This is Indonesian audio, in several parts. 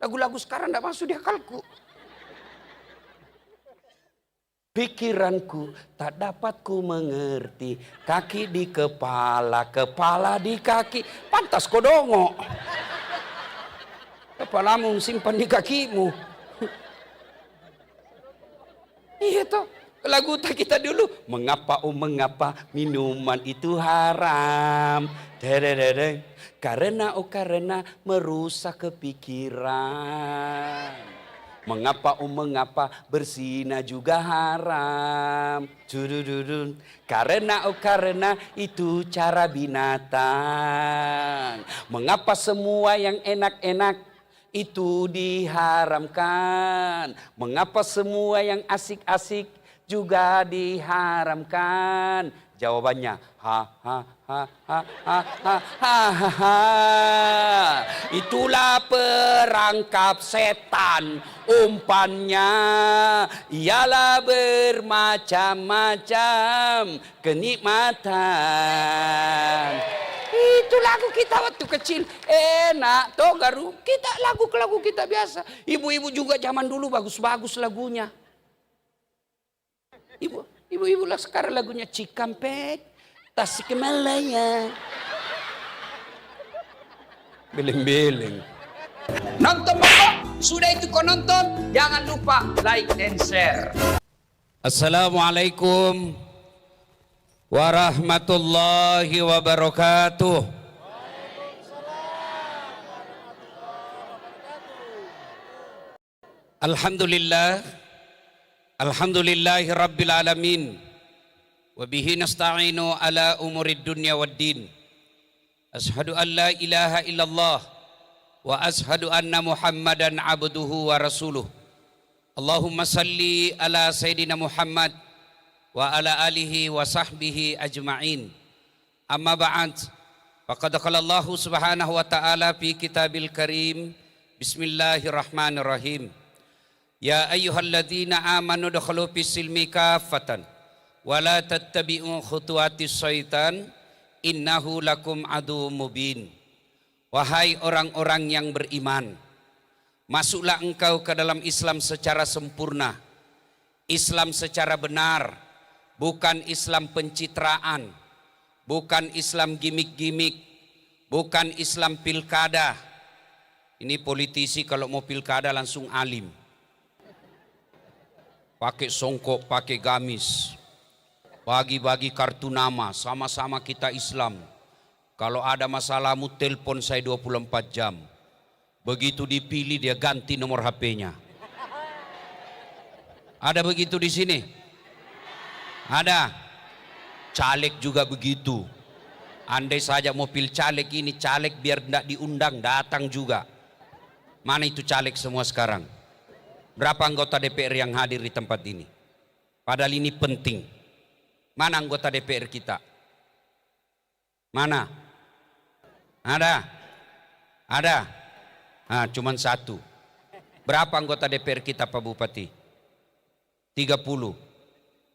Lagu-lagu sekarang tidak masuk di akalku. Pikiranku tak dapat ku mengerti, kaki di kepala, kepala di kaki. Pantas kau dongok. Kepalamu simpan di kakimu. Iya toh, lagu kita dulu. Mengapa mengapa minuman itu haram? Terereng. Karena merusak kepikiran. Mengapa berzina juga haram? Durudurun. Karena itu cara binatang. Mengapa semua yang enak-enak itu diharamkan? Mengapa semua yang asik-asik juga diharamkan? Jawabannya itulah perangkap setan. Umpannya ialah bermacam-macam kenikmatan. Itu lagu kita waktu kecil. Enak toh garu. Kita lagu kita biasa. Ibu-ibu juga zaman dulu bagus-bagus lagunya. Ibu-ibu lah sekarang lagunya Cikampek, Tasikmalaya. Beleng-beleng. Nonton Bapak, sudah itu kau nonton, jangan lupa like and share. Assalamualaikum warahmatullahi wabarakatuh. Alhamdulillah. Alhamdulillahi rabbil alamin. Wabihi nasta'inu ala umurid dunya waddin. Ashadu an la ilaha illallah. Wa ashadu anna muhammadan abduhu wa rasuluh. Allahumma salli ala sayyidina Muhammad wa ala alihi wa sahbihi ajma'in. Amma ba'd. Faqad qala Allah subhanahu wa ta'ala fi kitabil karim. Bismillahirrahmanirrahim. Ya ayyuhalladzina amanu dakhulu fis-silmi kaffatan wa la tattabi'u khutuwatis syaitan innahu lakum aduwwum mubin. Wahai orang-orang yang beriman, masuklah engkau ke dalam Islam secara sempurna, Islam secara benar, bukan Islam pencitraan, bukan Islam gimik-gimik, bukan Islam pilkada. Ini politisi kalau mau pilkada langsung alim. Pakai songkok, pakai gamis, bagi-bagi kartu nama, sama-sama kita Islam. Kalau ada masalahmu telepon saya 24 jam. Begitu dipilih dia ganti nomor HP-nya. Ada begitu di sini? Ada. Caleg juga begitu. Andai saja mau pilih caleg ini, caleg biar tidak diundang, datang juga. Mana itu caleg semua sekarang? Berapa anggota DPR yang hadir di tempat ini? Padahal ini penting. Mana anggota DPR kita? Mana? Ada? Ada? Nah, cuman satu. Berapa anggota DPR kita Pak Bupati? 30.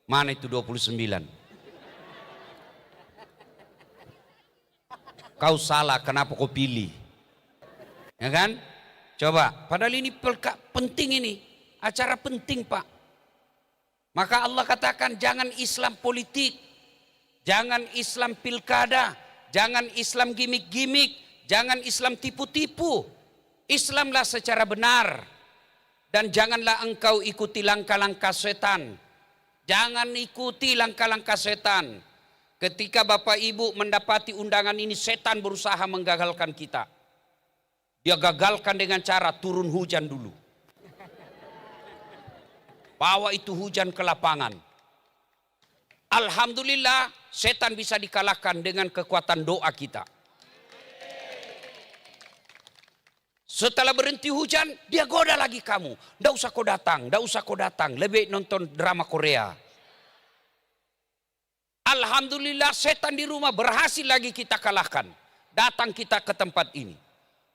Mana itu 29? Kau salah, kenapa kau pilih? Ya kan? Coba, padahal ini penting ini. Acara penting Pak. Maka Allah katakan jangan Islam politik, jangan Islam pilkada, jangan Islam gimik-gimik, jangan Islam tipu-tipu. Islamlah secara benar. Dan janganlah engkau ikuti langkah-langkah setan. Jangan ikuti langkah-langkah setan. Ketika Bapak Ibu mendapati undangan ini, setan berusaha menggagalkan kita. Dia gagalkan dengan cara turun hujan dulu. Bawa itu hujan ke lapangan. Alhamdulillah setan bisa dikalahkan dengan kekuatan doa kita. Setelah berhenti hujan, dia goda lagi kamu. Nggak usah kau datang, nggak usah kau datang. Lebih nonton drama Korea. Alhamdulillah setan di rumah berhasil lagi kita kalahkan. Datang kita ke tempat ini.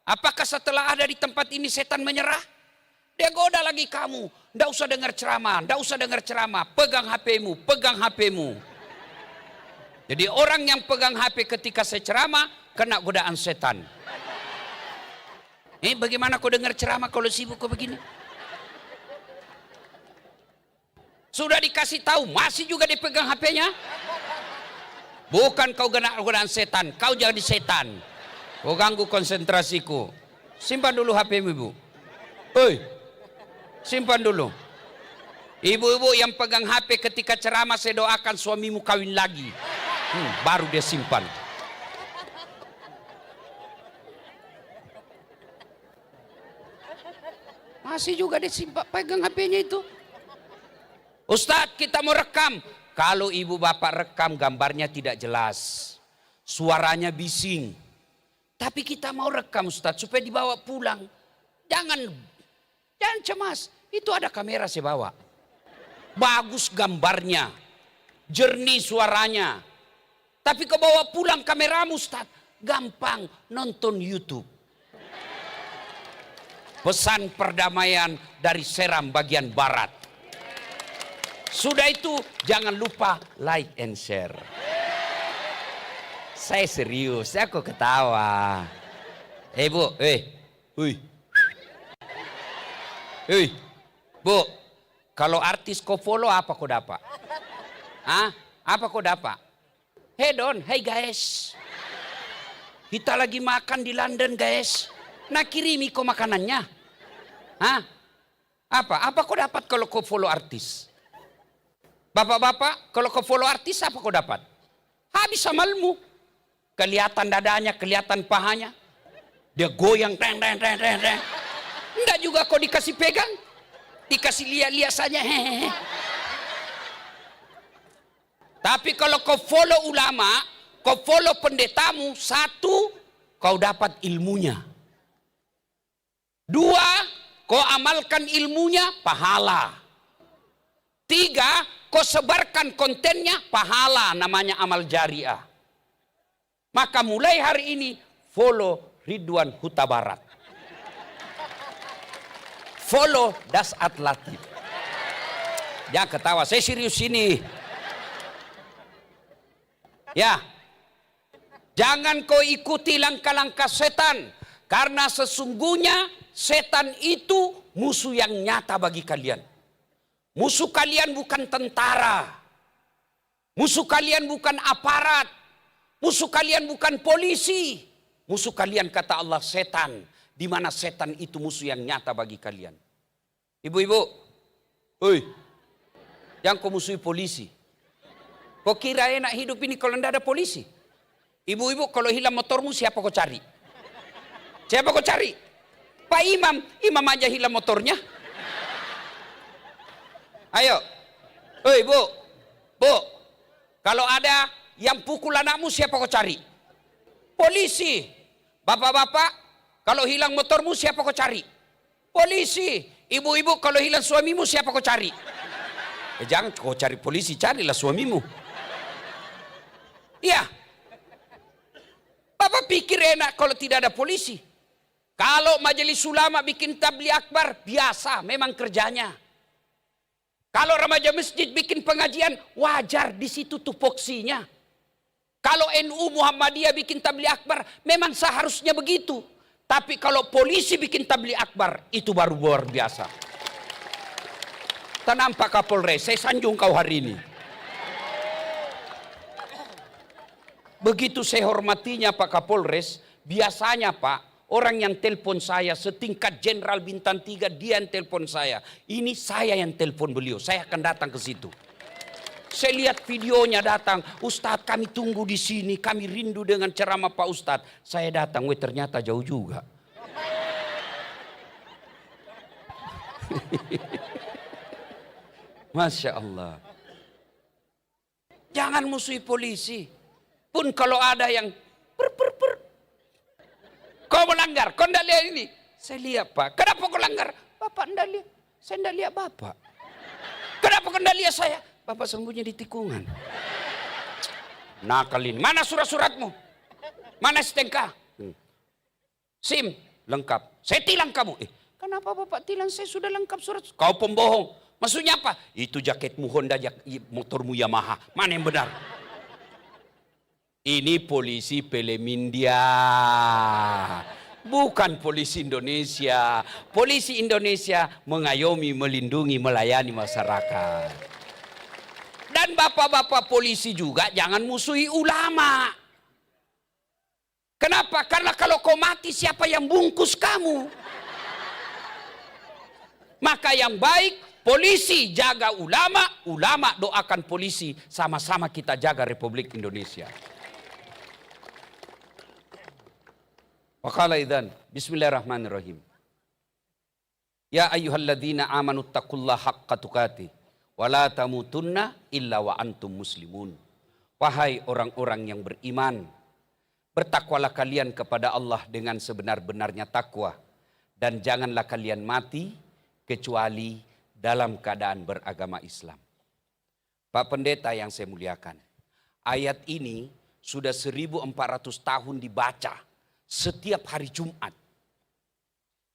Apakah setelah ada di tempat ini setan menyerah? Dia goda lagi kamu. Nggak usah dengar ceramah, nggak usah dengar ceramah. Pegang HP-mu, pegang HP-mu. Jadi orang yang pegang HP ketika saya ceramah kena godaan setan. Bagaimana kau dengar ceramah kalau sibuk kau begini? Sudah dikasih tahu, masih juga dipegang HP-nya? Bukan kau godaan setan, kau jadi setan. Kau ganggu konsentrasiku. Simpan dulu HP-mu, Ibu. Simpan dulu. Ibu-ibu yang pegang HP ketika ceramah, saya doakan suamimu kawin lagi. Baru dia simpan. Masih juga dia simpan, pegang HP-nya itu. Ustadz, kita mau rekam. Kalau ibu bapak rekam, gambarnya tidak jelas. Suaranya bising. Tapi kita mau rekam, Ustadz, supaya dibawa pulang. Jangan cemas. Itu ada kamera saya bawa. Bagus gambarnya. Jernih suaranya. Tapi kau bawa pulang kameramu, Ustadz. Gampang, nonton YouTube. Pesan perdamaian dari Seram bagian barat. Sudah itu jangan lupa like and share. Saya serius, aku ketawa. Bu, Bu, kalau artis kau follow apa kau dapat? Apa kau dapat? Hey Don, hey guys. Kita lagi makan di London guys. Nah kirimi kau makanannya. Apa kau dapat kalau kau follow artis? Bapak-bapak, kalau kau follow artis apa kau dapat? Habis amalmu. Kelihatan dadanya, kelihatan pahanya. Dia goyang, teng. Enggak juga kau dikasih pegang. Dikasih lihat-lihat saja. Hehehe. Tapi kalau kau follow ulama, kau follow pendetamu, satu, kau dapat ilmunya. Dua, kau amalkan ilmunya, pahala. Tiga, kau sebarkan kontennya, pahala, namanya amal jariah. Maka mulai hari ini follow Ridwan Huta Barat. Follow Dasat Latif. Jangan ketawa, saya serius ini. Ya. Jangan kau ikuti langkah-langkah setan. Karena sesungguhnya setan itu musuh yang nyata bagi kalian. Musuh kalian bukan tentara. Musuh kalian bukan aparat. Musuh kalian bukan polisi. Musuh kalian kata Allah setan. Di mana setan itu musuh yang nyata bagi kalian. Ibu-ibu. Yang kau musuhi polisi. Kau kira enak hidup ini kalau tidak ada polisi? Ibu-ibu kalau hilang motormu siapa kau cari? Siapa kau cari? Pak Imam. Imam aja hilang motornya. Ayo, Bu, kalau ada yang pukul anakmu siapa kau cari? Polisi. Bapak-bapak, kalau hilang motormu siapa kau cari? Polisi. Ibu-ibu, kalau hilang suamimu siapa kau cari? Jangan kau cari polisi, carilah suamimu. Iya. Bapak pikir enak kalau tidak ada polisi. Kalau majelis ulama bikin tabligh akbar, biasa, memang kerjanya. Kalau remaja masjid bikin pengajian, wajar di situ tupoksinya. Kalau NU Muhammadiyah bikin tabligh akbar, memang seharusnya begitu. Tapi kalau polisi bikin tabligh akbar, itu baru luar biasa. Tenang Pak Kapolres, saya sanjung kau hari ini. Begitu saya hormatinya Pak Kapolres, biasanya Pak, orang yang telepon saya setingkat Jenderal Bintang 3, dia yang telepon saya. Ini saya yang telepon beliau, saya akan datang ke situ. Saya lihat videonya datang, Ustadz kami tunggu di sini, kami rindu dengan ceramah Pak Ustadz. Saya datang, ternyata jauh juga. Masya Allah. Jangan musuhi polisi. Pun kalau ada yang kau melanggar, kau tidak lihat ini. Saya lihat Pak, kenapa kau langgar? Bapak tidak lihat, saya tidak lihat Bapak. Kenapa kau tidak lihat saya? Bapak sembunyi di tikungan. Nakal ini, mana surat-suratmu? Mana STNK? SIM, lengkap. Saya tilang kamu. Kenapa Bapak tilang, saya sudah lengkap surat. Kau pembohong. Maksudnya apa? Itu jaketmu Honda, motormu Yamaha. Mana yang benar? Ini polisi Pelemindia. Bukan polisi Indonesia. Polisi Indonesia mengayomi, melindungi, melayani masyarakat. Dan bapak-bapak polisi juga jangan musuhi ulama. Kenapa? Karena kalau kau mati, siapa yang bungkus kamu? Maka yang baik, polisi jaga ulama, ulama doakan polisi. Sama-sama kita jaga Republik Indonesia. Waqala idzan, bismillahirrahmanirrahim. Ya ayyuhalladzina amanu taqullaha haqqa tuqatih wa la tamutunna illa wa antum muslimun. Wahai orang-orang yang beriman, bertakwalah kalian kepada Allah dengan sebenar-benarnya takwa, dan janganlah kalian mati kecuali dalam keadaan beragama Islam. Pak Pendeta yang saya muliakan, ayat ini sudah 1400 tahun dibaca setiap hari Jumat.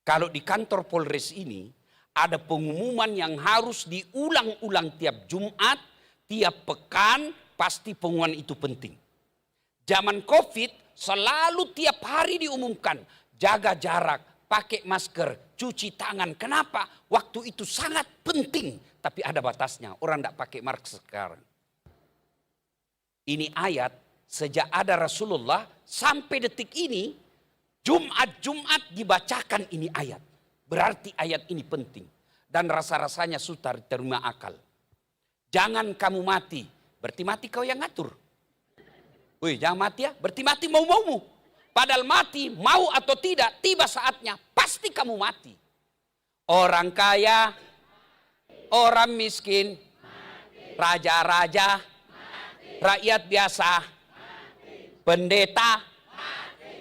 Kalau di kantor Polres ini ada pengumuman yang harus diulang-ulang tiap Jumat, tiap pekan, pasti pengumuman itu penting. Zaman COVID selalu tiap hari diumumkan, jaga jarak, pakai masker, cuci tangan. Kenapa? Waktu itu sangat penting, tapi ada batasnya. Orang tidak pakai masker sekarang. Ini ayat sejak ada Rasulullah sampai detik ini, Jumat dibacakan ini ayat. Berarti ayat ini penting. Dan rasa-rasanya sudah terima akal. Jangan kamu mati. Berarti mati kau yang ngatur. Wih, jangan mati ya. Berarti mati mau-maumu. Padahal mati, mau atau tidak, tiba saatnya. Pasti kamu mati. Orang kaya, orang miskin, raja-raja, rakyat biasa, pendeta.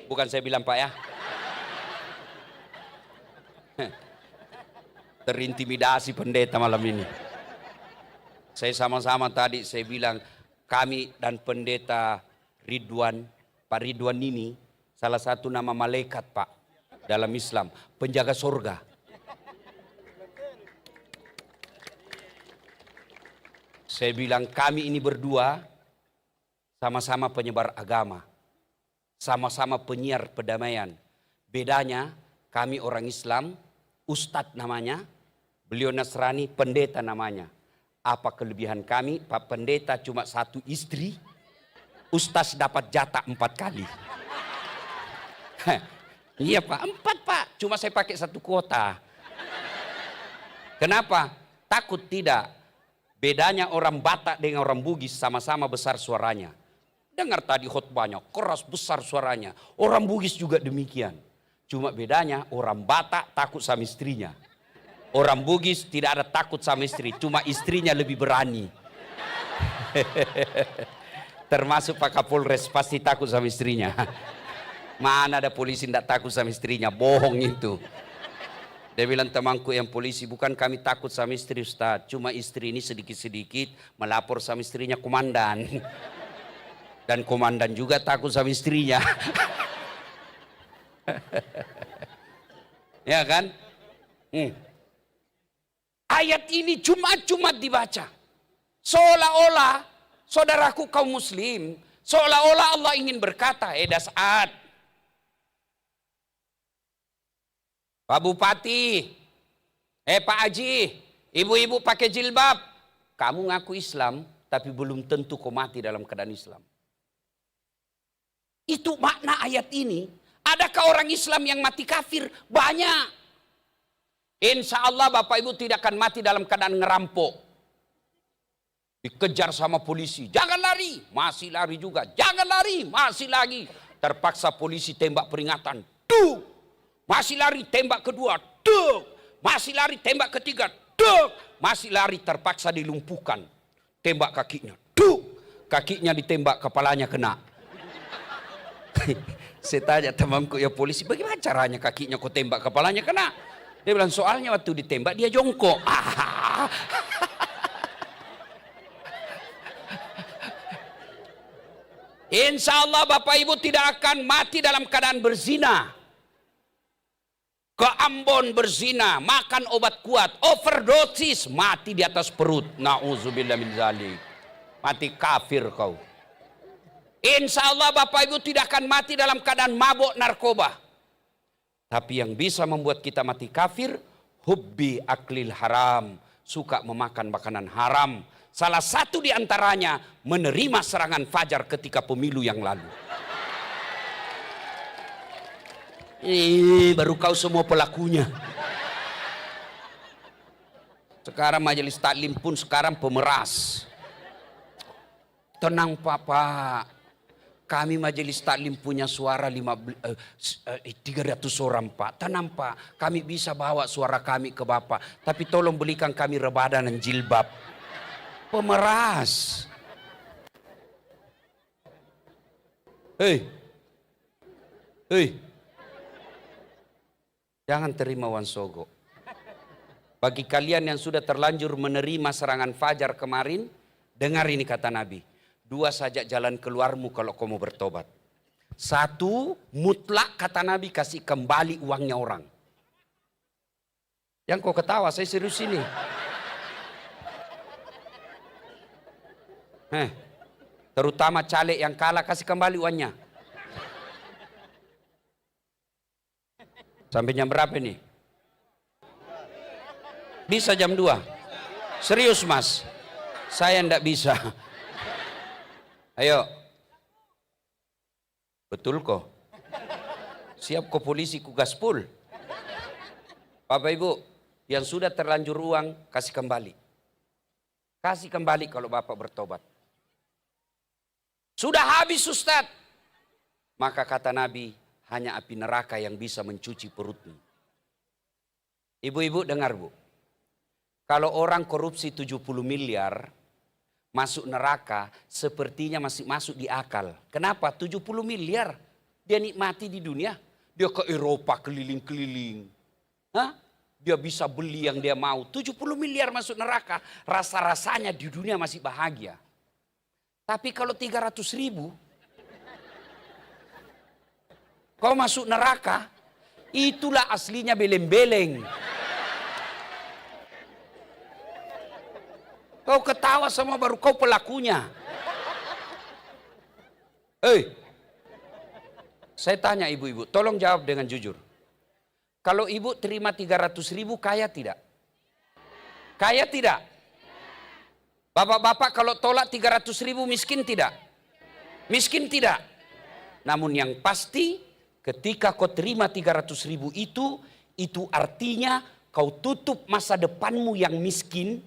Bukan saya bilang Pak ya. Terintimidasi pendeta malam ini. Saya sama-sama tadi saya bilang kami dan pendeta Ridwan, Pak Ridwan ini salah satu nama malaikat Pak dalam Islam, penjaga surga. Saya bilang kami ini berdua sama-sama penyebar agama. Sama-sama penyiar perdamaian. Bedanya kami orang Islam, Ustadz namanya, beliau Nasrani, pendeta namanya. Apa kelebihan kami? Pak Pendeta cuma satu istri, Ustadz dapat jatah 4 kali. Iya Pak, 4 Pak, cuma saya pakai 1 kuota. Kenapa? Takut tidak. Bedanya orang Batak dengan orang Bugis sama-sama besar suaranya. Dengar tadi khutbahnya, keras besar suaranya. Orang Bugis juga demikian. Cuma bedanya orang Batak takut sama istrinya. Orang Bugis tidak ada takut sama istri, cuma istrinya lebih berani. Termasuk Pak Kapolres pasti takut sama istrinya. Mana ada polisi tidak takut sama istrinya, bohong itu. Dia bilang temanku yang polisi, bukan kami takut sama istri Ustaz, cuma istri ini sedikit-sedikit melapor sama istrinya komandan. Dan komandan juga takut sama istrinya. Ya kan? Ayat ini Jumat-Jumat dibaca. Seolah-olah, saudaraku kaum muslim, seolah-olah Allah ingin berkata, Das'ad, Pak Bupati, Pak Haji, ibu-ibu pakai jilbab. Kamu ngaku Islam, tapi belum tentu kau mati dalam keadaan Islam. Itu makna ayat ini. Adakah orang Islam yang mati kafir? Banyak. Insya Allah Bapak Ibu tidak akan mati dalam keadaan ngerampok. Dikejar sama polisi. Jangan lari. Masih lari juga. Jangan lari. Masih lagi. Terpaksa polisi tembak peringatan. Duk. Masih lari tembak kedua. Duk. Masih lari tembak ketiga. Duk. Masih lari terpaksa dilumpuhkan. Tembak kakinya. Duk. Kakinya ditembak, kepalanya kena. Saya tanya temanku ya polisi, bagaimana caranya kakinya kau tembak, kepalanya kena? Dia bilang soalnya waktu ditembak dia jongkok. Insya Allah Bapak Ibu tidak akan mati dalam keadaan berzina. Ke Ambon berzina, makan obat kuat, overdosis, mati di atas perut. Na'udzubillah min dzalik. Mati kafir kau. Insya Allah Bapak Ibu tidak akan mati dalam keadaan mabuk narkoba. Tapi yang bisa membuat kita mati kafir, hubbi aklil haram, suka memakan makanan haram. Salah satu di antaranya menerima serangan fajar ketika pemilu yang lalu. Baru kau semua pelakunya. Sekarang majelis taklim pun sekarang pemeras. Tenang Pak. Kami majelis taklim punya suara 300 orang Pak. Tenang Pak, kami bisa bawa suara kami ke Bapak. Tapi tolong belikan kami rebadan dan jilbab. Pemeras. Hei. Jangan terima Wansogo. Bagi kalian yang sudah terlanjur menerima serangan fajar kemarin, dengar ini kata Nabi. 2 saja jalan keluarmu kalau kau mau bertobat. 1, mutlak kata Nabi, kasih kembali uangnya orang. Yang kau ketawa, saya serius ini. Terutama caleg yang kalah, kasih kembali uangnya. Sampai jam berapa nih? Bisa jam 2? Serius Mas? Saya enggak bisa. Ayo. Betul kok. Siap kok polisi ku gaspol. Bapak Ibu, yang sudah terlanjur uang, kasih kembali. Kasih kembali kalau Bapak bertobat. Sudah habis Ustaz. Maka kata Nabi, hanya api neraka yang bisa mencuci perutmu. Ibu-ibu dengar Bu. Kalau orang korupsi 70 miliar, masuk neraka sepertinya masih masuk di akal. Kenapa? 70 miliar dia nikmati di dunia. Dia ke Eropa keliling-keliling. Dia bisa beli yang dia mau. 70 miliar masuk neraka. Rasa-rasanya di dunia masih bahagia. Tapi kalau 300 ribu. Kau masuk neraka. Itulah aslinya beleng-beleng. Kau ketawa sama baru kau pelakunya. Saya tanya ibu-ibu, tolong jawab dengan jujur. Kalau ibu terima 300 ribu, kaya tidak? Kaya tidak? Bapak-bapak kalau tolak 300 ribu, miskin tidak? Miskin tidak? Namun yang pasti, ketika kau terima 300 ribu itu artinya kau tutup masa depanmu yang miskin.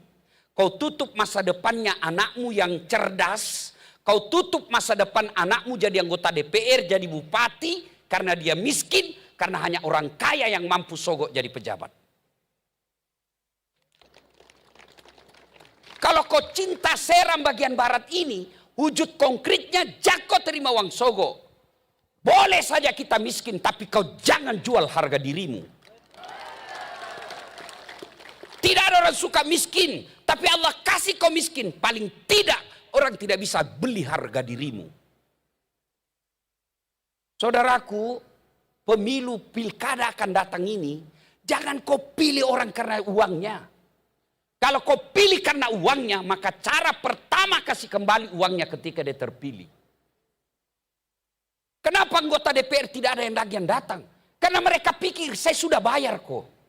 Kau tutup masa depannya anakmu yang cerdas. Kau tutup masa depan anakmu jadi anggota DPR, jadi bupati. Karena dia miskin, karena hanya orang kaya yang mampu sogok jadi pejabat. Kalau kau cinta Seram bagian barat ini, wujud konkretnya Jako terima uang sogok. Boleh saja kita miskin, tapi kau jangan jual harga dirimu. Tidak ada orang suka miskin, tapi Allah kasih kau miskin. Paling tidak orang tidak bisa beli harga dirimu. Saudaraku, pemilu pilkada akan datang ini, jangan kau pilih orang karena uangnya. Kalau kau pilih karena uangnya, maka cara pertama kasih kembali uangnya ketika dia terpilih. Kenapa anggota DPR tidak ada yang lagi yang datang? Karena mereka pikir saya sudah bayar kok.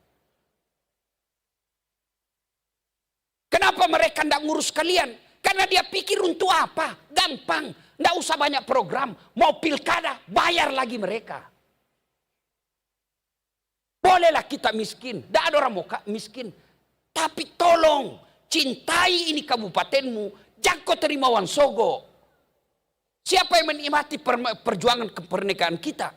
Kenapa mereka tidak ngurus kalian? Karena dia pikir untuk apa? Gampang. Tidak usah banyak program. Mau pilkada, bayar lagi mereka. Bolehlah kita miskin. Tidak ada orang mau miskin. Tapi tolong, cintai ini kabupatenmu. Jangan kau terima uang sogo. Siapa yang menikmati perjuangan kemerdekaan kita?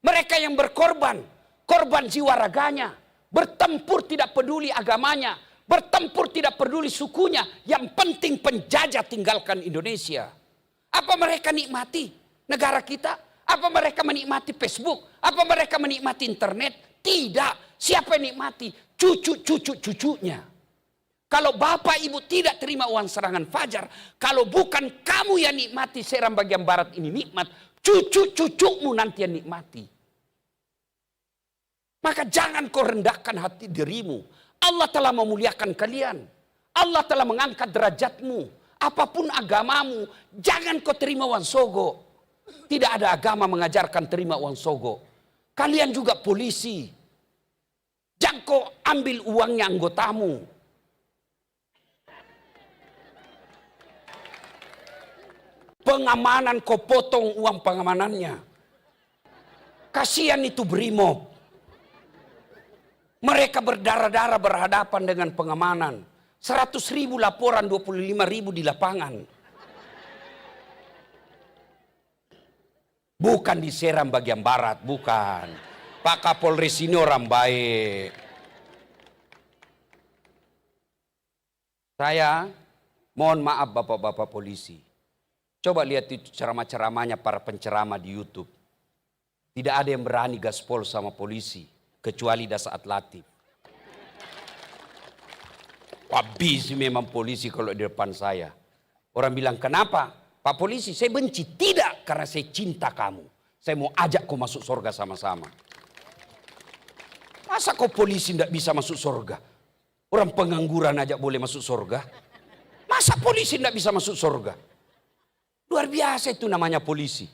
Mereka yang berkorban. Korban jiwa raganya. Bertempur tidak peduli agamanya. Bertempur tidak peduli sukunya. Yang penting penjajah tinggalkan Indonesia. Apa mereka nikmati negara kita? Apa mereka menikmati Facebook? Apa mereka menikmati internet? Tidak. Siapa yang nikmati? Cucu-cucu-cucunya. Kalau bapak ibu tidak terima uang serangan fajar. Kalau bukan kamu yang nikmati Seram bagian barat ini nikmat. Cucu-cucumu nanti yang nikmati. Maka jangan kau rendahkan hati dirimu. Allah telah memuliakan kalian. Allah telah mengangkat derajatmu. Apapun agamamu, jangan kau terima uang sogo. Tidak ada agama mengajarkan terima uang sogo. Kalian juga polisi. Jangan kau ambil uangnya anggotamu. Pengamanan kau potong uang pengamanannya. Kasihan itu Brimob. Mereka berdarah-darah berhadapan dengan pengamanan. 100.000 laporan, 25.000 di lapangan. Bukan diserang bagian barat, bukan. Pak Kapolres ini orang baik. Saya mohon maaf bapak-bapak polisi. Coba lihat itu ceramah-ceramahnya para penceramah di YouTube. Tidak ada yang berani gaspol sama polisi. Kecuali Dasaat Latif. Habis memang polisi kalau di depan saya. Orang bilang, kenapa? Pak polisi, saya benci. Tidak, karena saya cinta kamu. Saya mau ajak kau masuk surga sama-sama. Masa kau polisi tidak bisa masuk surga? Orang pengangguran aja boleh masuk surga. Masa polisi tidak bisa masuk surga? Luar biasa itu namanya polisi.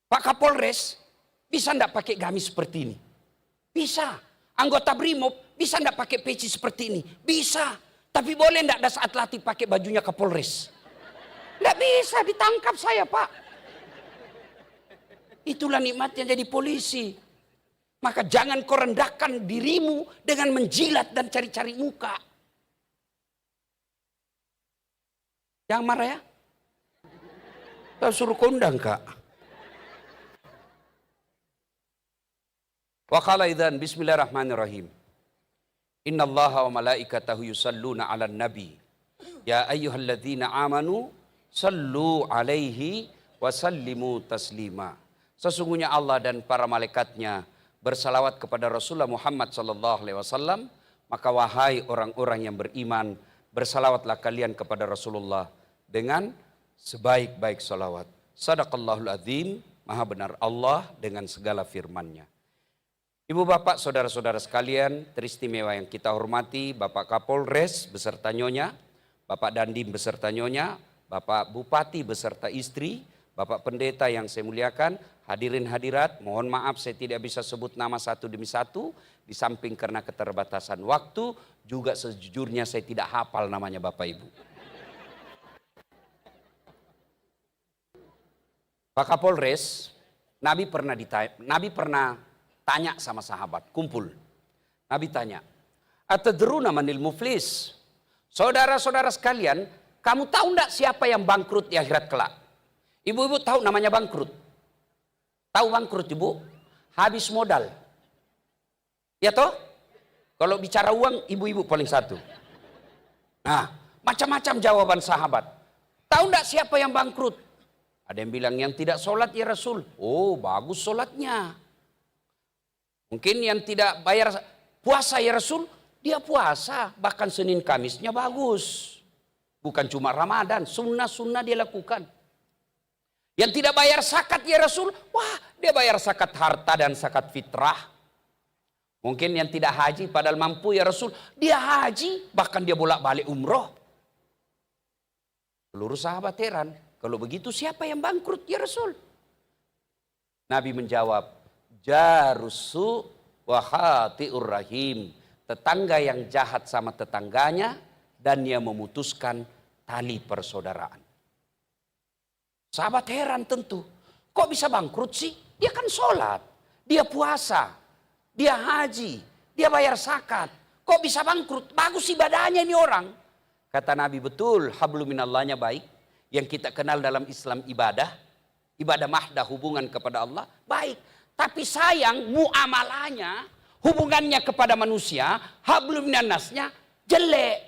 Pak Kapolres bisa tidak pakai gamis seperti ini? Bisa. Anggota Brimob bisa tidak pakai peci seperti ini? Bisa. Tapi boleh tidak Dasaat Latif pakai bajunya Kapolres? Tidak bisa, ditangkap saya Pak. Itulah nikmatnya jadi polisi. Maka jangan kau rendahkan dirimu dengan menjilat dan cari-cari muka. Jangan marah ya. Kita suruh kondang kak. Wa qala idzan bismillahirrahmanirrahim. Innallaha wa malaikatahu yusalluna 'alan nabi. Ya ayyuhalladzina amanu sallu 'alaihi wa sallimu taslima. Sesungguhnya Allah dan para malaikatnya bersalawat kepada Rasulullah Muhammad sallallahu alaihi wasallam, maka wahai orang-orang yang beriman, bersalawatlah kalian kepada Rasulullah dengan sebaik-baik salawat. Sadaqallahul azim, maha benar Allah dengan segala firman-Nya. Ibu bapak saudara-saudara sekalian, teristimewa yang kita hormati, Bapak Kapolres beserta Nyonya, Bapak Dandim beserta Nyonya, Bapak Bupati beserta istri, Bapak Pendeta yang saya muliakan, hadirin hadirat, mohon maaf saya tidak bisa sebut nama satu demi satu, di samping karena keterbatasan waktu, juga sejujurnya saya tidak hafal namanya Bapak Ibu. Pak Kapolres, Nabi pernah tanya sama sahabat, kumpul. Nabi tanya, atadruna manil muflis? Saudara-saudara sekalian, kamu tahu enggak siapa yang bangkrut di akhirat kelak? Ibu-ibu tahu namanya bangkrut? Tahu bangkrut ibu? Habis modal. Ya toh? Kalau bicara uang, ibu-ibu paling satu. Nah, macam-macam jawaban sahabat. Tahu enggak siapa yang bangkrut? Ada yang bilang yang tidak sholat ya Rasul. Oh bagus sholatnya. Mungkin yang tidak bayar puasa ya Rasul. Dia puasa. Bahkan Senin Kamisnya bagus. Bukan cuma Ramadan. Sunnah-sunnah dia lakukan. Yang tidak bayar zakat ya Rasul. Wah dia bayar zakat harta dan zakat fitrah. Mungkin yang tidak haji padahal mampu ya Rasul. Dia haji. Bahkan dia bolak-balik umroh. Seluruh sahabat heran. Kalau begitu siapa yang bangkrut ya Rasul? Nabi menjawab, jarusu wa khati'ur rahim. Tetangga yang jahat sama tetangganya dan dia memutuskan tali persaudaraan. Sahabat heran tentu. Kok bisa bangkrut sih? Dia kan sholat, dia puasa, dia haji, dia bayar zakat. Kok bisa bangkrut? Bagus ibadahnya ini orang. Kata Nabi, betul, hablum minallahnya baik. Yang kita kenal dalam Islam ibadah mahdah, hubungan kepada Allah, baik. Tapi sayang muamalahnya, hubungannya kepada manusia, hablum minannasnya jelek.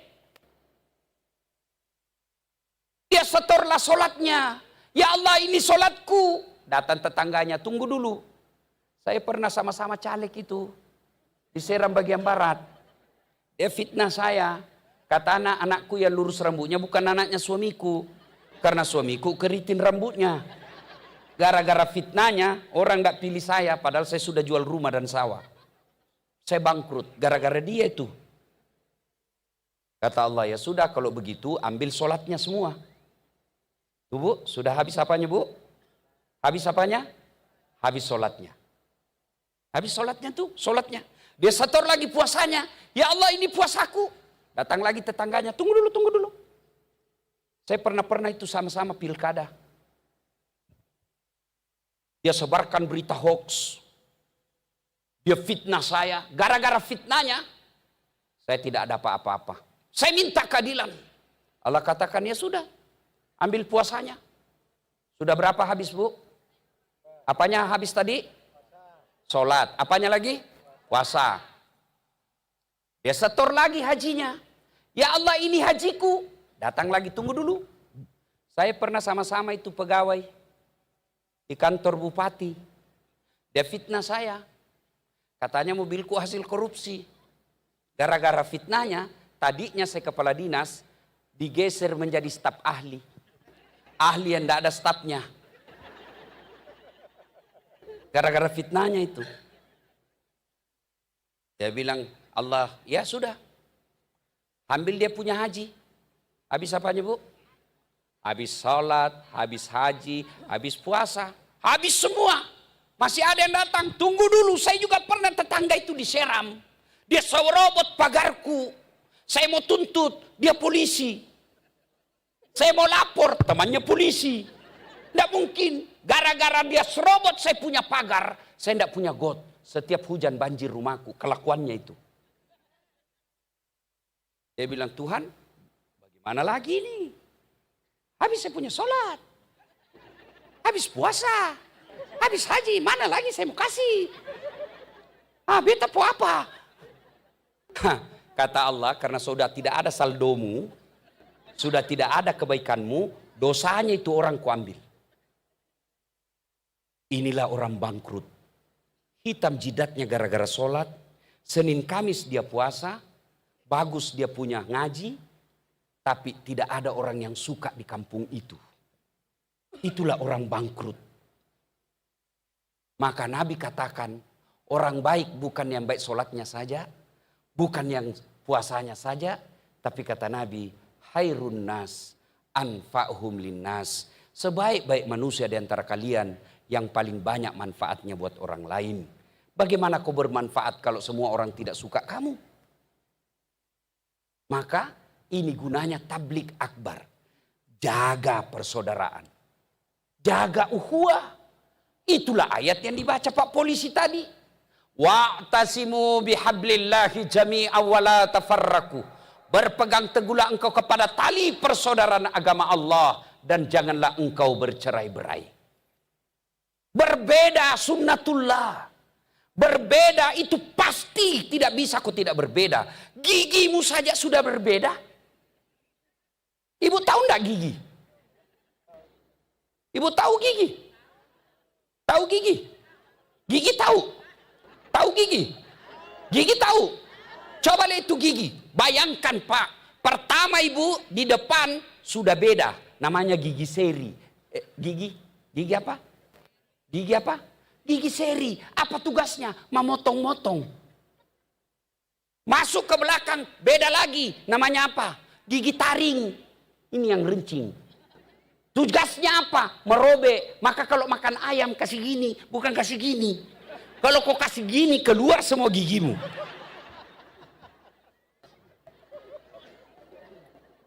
Dia setorlah sholatnya. Ya Allah ini sholatku. Datang tetangganya, tunggu dulu. Saya pernah sama-sama caleg itu. Di Seram bagian barat. Dia fitnah saya. Kata anak-anakku yang lurus rambutnya bukan anaknya suamiku. Karena suamiku keritin rambutnya. Gara-gara fitnahnya orang gak pilih saya. Padahal saya sudah jual rumah dan sawah. Saya bangkrut gara-gara dia itu. Kata Allah, ya sudah kalau begitu ambil sholatnya semua. Tuh bu, sudah habis apanya bu? Habis apanya? Habis sholatnya. Habis sholatnya tuh, sholatnya. Dia setor lagi puasanya. Ya Allah, ini puasaku. Datang lagi tetangganya, tunggu dulu, tunggu dulu. Saya pernah itu sama-sama pilkada. Dia sebarkan berita hoax. Dia fitnah saya. Gara-gara fitnahnya, saya tidak ada apa-apa. Saya minta keadilan. Allah katakan, ya sudah. Ambil puasanya. Sudah berapa habis, Bu? Apanya habis tadi? Sholat. Apanya lagi? Puasa. Dia setor lagi hajinya. Ya Allah, ini hajiku. Datang lagi, tunggu dulu. Saya pernah sama-sama itu pegawai di kantor bupati. Dia fitnah saya. Katanya mobilku hasil korupsi. Gara-gara fitnahnya, tadinya saya kepala dinas, digeser menjadi staf ahli. Ahli yang tidak ada stafnya. Gara-gara fitnahnya itu. Dia bilang, Allah, ya sudah. Ambil dia punya haji. Habis apanya, Bu? Habis sholat, habis haji, habis puasa. Habis semua. Masih ada yang datang. Tunggu dulu, saya juga pernah tetangga itu diseram. Dia serobot pagarku. Saya mau tuntut, dia polisi. Saya mau lapor, temannya polisi. Tidak mungkin. Gara-gara dia serobot saya punya pagar, saya tidak punya got. Setiap hujan banjir rumahku, kelakuannya itu. Dia bilang, Tuhan, bagaimana lagi nih? Habis saya punya sholat. Habis puasa. Habis haji, mana lagi saya mau kasih? Beta mau apa? Kata Allah, karena sudah tidak ada saldomu, sudah tidak ada kebaikanmu, dosanya itu orang kuambil. Inilah orang bangkrut. Hitam jidatnya gara-gara sholat. Senin Kamis dia puasa. Bagus dia punya ngaji. Tapi tidak ada orang yang suka di kampung itu. Itulah orang bangkrut. Maka Nabi katakan, orang baik bukan yang baik sholatnya saja. Bukan yang puasanya saja. Tapi kata Nabi, Hairun nas anfa'hum linnas. Sebaik-baik manusia di antara kalian yang paling banyak manfaatnya buat orang lain. Bagaimana kau bermanfaat kalau semua orang tidak suka kamu? Maka ini gunanya tablik akbar. Jaga persaudaraan. Jaga ukhuwah. Itulah ayat yang dibaca Pak Polisi tadi. Wa'tasimu bihablillahi jami'an wa la tafarraku. Berpegang teguhlah engkau kepada tali persaudaraan agama Allah. Dan janganlah engkau bercerai-berai. Berbeda sunnatullah. Berbeda itu pasti tidak bisa kau tidak berbeda. Gigimu saja sudah berbeda. Ibu tahu enggak gigi? Ibu tahu gigi? Tahu gigi? Gigi tahu? Tahu gigi? Gigi tahu? Coba lihat itu gigi. Bayangkan Pak. Pertama ibu di depan sudah beda. Namanya gigi seri. Gigi apa? Gigi apa? Gigi seri. Apa tugasnya? Memotong-motong. Masuk ke belakang, beda lagi. Namanya apa? Gigi taring. Ini yang rencing. Tugasnya apa? Merobek. Maka kalau makan ayam kasih gini, bukan kasih gini. Kalau kau kasih gini, keluar semua gigimu.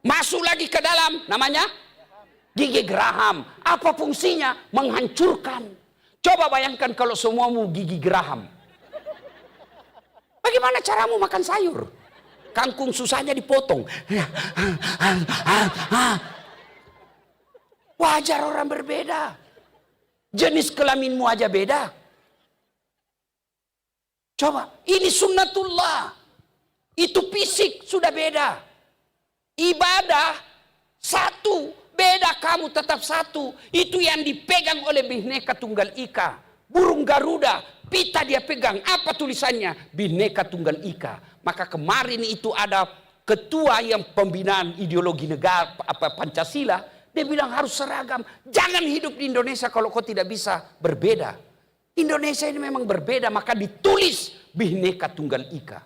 Masuk lagi ke dalam, namanya gigi geraham. Apa fungsinya? Menghancurkan. Coba bayangkan kalau semuamu gigi geraham. Bagaimana caramu makan sayur? Kangkung susahnya dipotong. Wajar orang berbeda. Jenis kelaminmu aja beda. Coba, ini sunnatullah. Itu fisik sudah beda. Ibadah satu. Beda kamu tetap satu. Itu yang dipegang oleh Bhinneka Tunggal Ika. Burung Garuda. Pita dia pegang. Apa tulisannya? Bhinneka Tunggal Ika. Maka kemarin itu ada ketua yang pembinaan ideologi negara Pancasila. Dia bilang harus seragam. Jangan hidup di Indonesia kalau kau tidak bisa berbeda. Indonesia ini memang berbeda. Maka ditulis Bhinneka Tunggal Ika.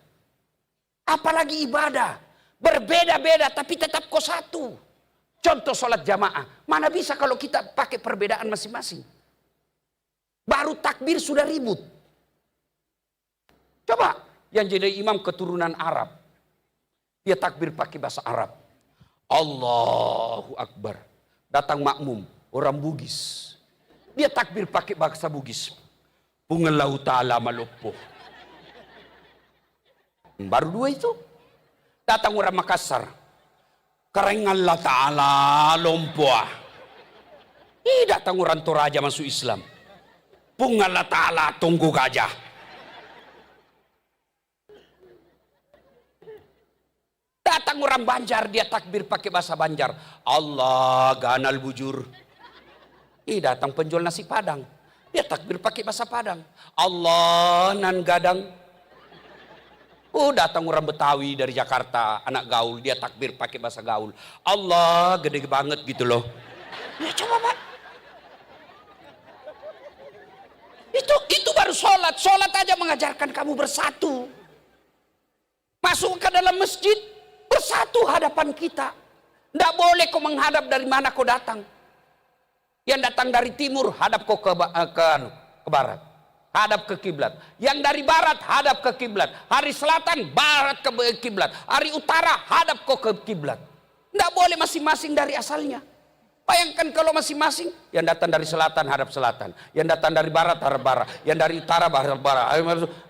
Apalagi ibadah. Berbeda-beda tapi tetap kau satu. Contoh sholat jamaah. Mana bisa kalau kita pakai perbedaan masing-masing. Baru takbir sudah ribut. Coba yang jadi imam keturunan Arab. Dia takbir pakai bahasa Arab. Allahu Akbar. Datang makmum, orang Bugis. Dia takbir pakai bahasa Bugis. Pungalau ta'ala malopo. Baru dua itu. Datang orang Makassar. Karengallah ta'ala lompoa. Datang orang Toraja masuk Islam. Pungalau ta'ala tunggu gajah. Datang orang Banjar, dia takbir pakai bahasa Banjar. Allah ganal bujur. Datang penjual nasi Padang. Dia takbir pakai bahasa Padang. Allah nan gadang. Datang orang Betawi dari Jakarta, anak gaul, dia takbir pakai bahasa gaul. Allah gede banget gitu loh. Ya coba Pak. Itu baru sholat. Sholat aja mengajarkan kamu bersatu. Masuk ke dalam masjid, bersatu hadapan kita. Tidak boleh kau menghadap dari mana kau datang. Yang datang dari timur, hadap kau ke barat. Hadap ke kiblat. Yang dari barat, hadap ke kiblat. Hari selatan, barat ke kiblat. Hari utara, hadap kau ke kiblat. Tidak boleh masing-masing dari asalnya. Bayangkan kalau masing-masing, yang datang dari selatan, hadap selatan. Yang datang dari barat, hadap barat. Yang dari utara, hadap barat.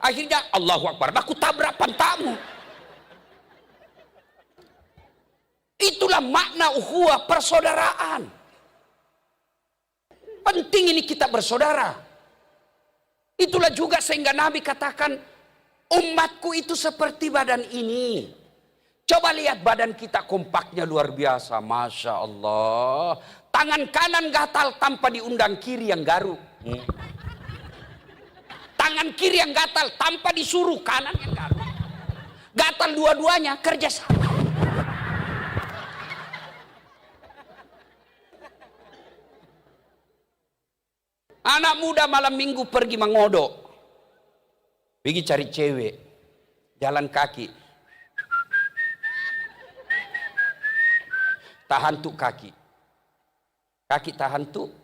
Akhirnya, Allahu Akbar. Aku tabrak pantamu. Itulah makna ukhuwah, persaudaraan. Penting ini kita bersaudara. Itulah juga sehingga Nabi katakan, umatku itu seperti badan ini. Coba lihat badan kita kompaknya luar biasa. Masya Allah. Tangan kanan gatal tanpa diundang kiri yang garuk. Tangan kiri yang gatal tanpa disuruh kanan yang garuk. Gatal dua-duanya kerja sama. Anak muda malam minggu pergi mengodok. Pergi cari cewek. Jalan kaki. Tahan tuh kaki. Kaki tahan tuh.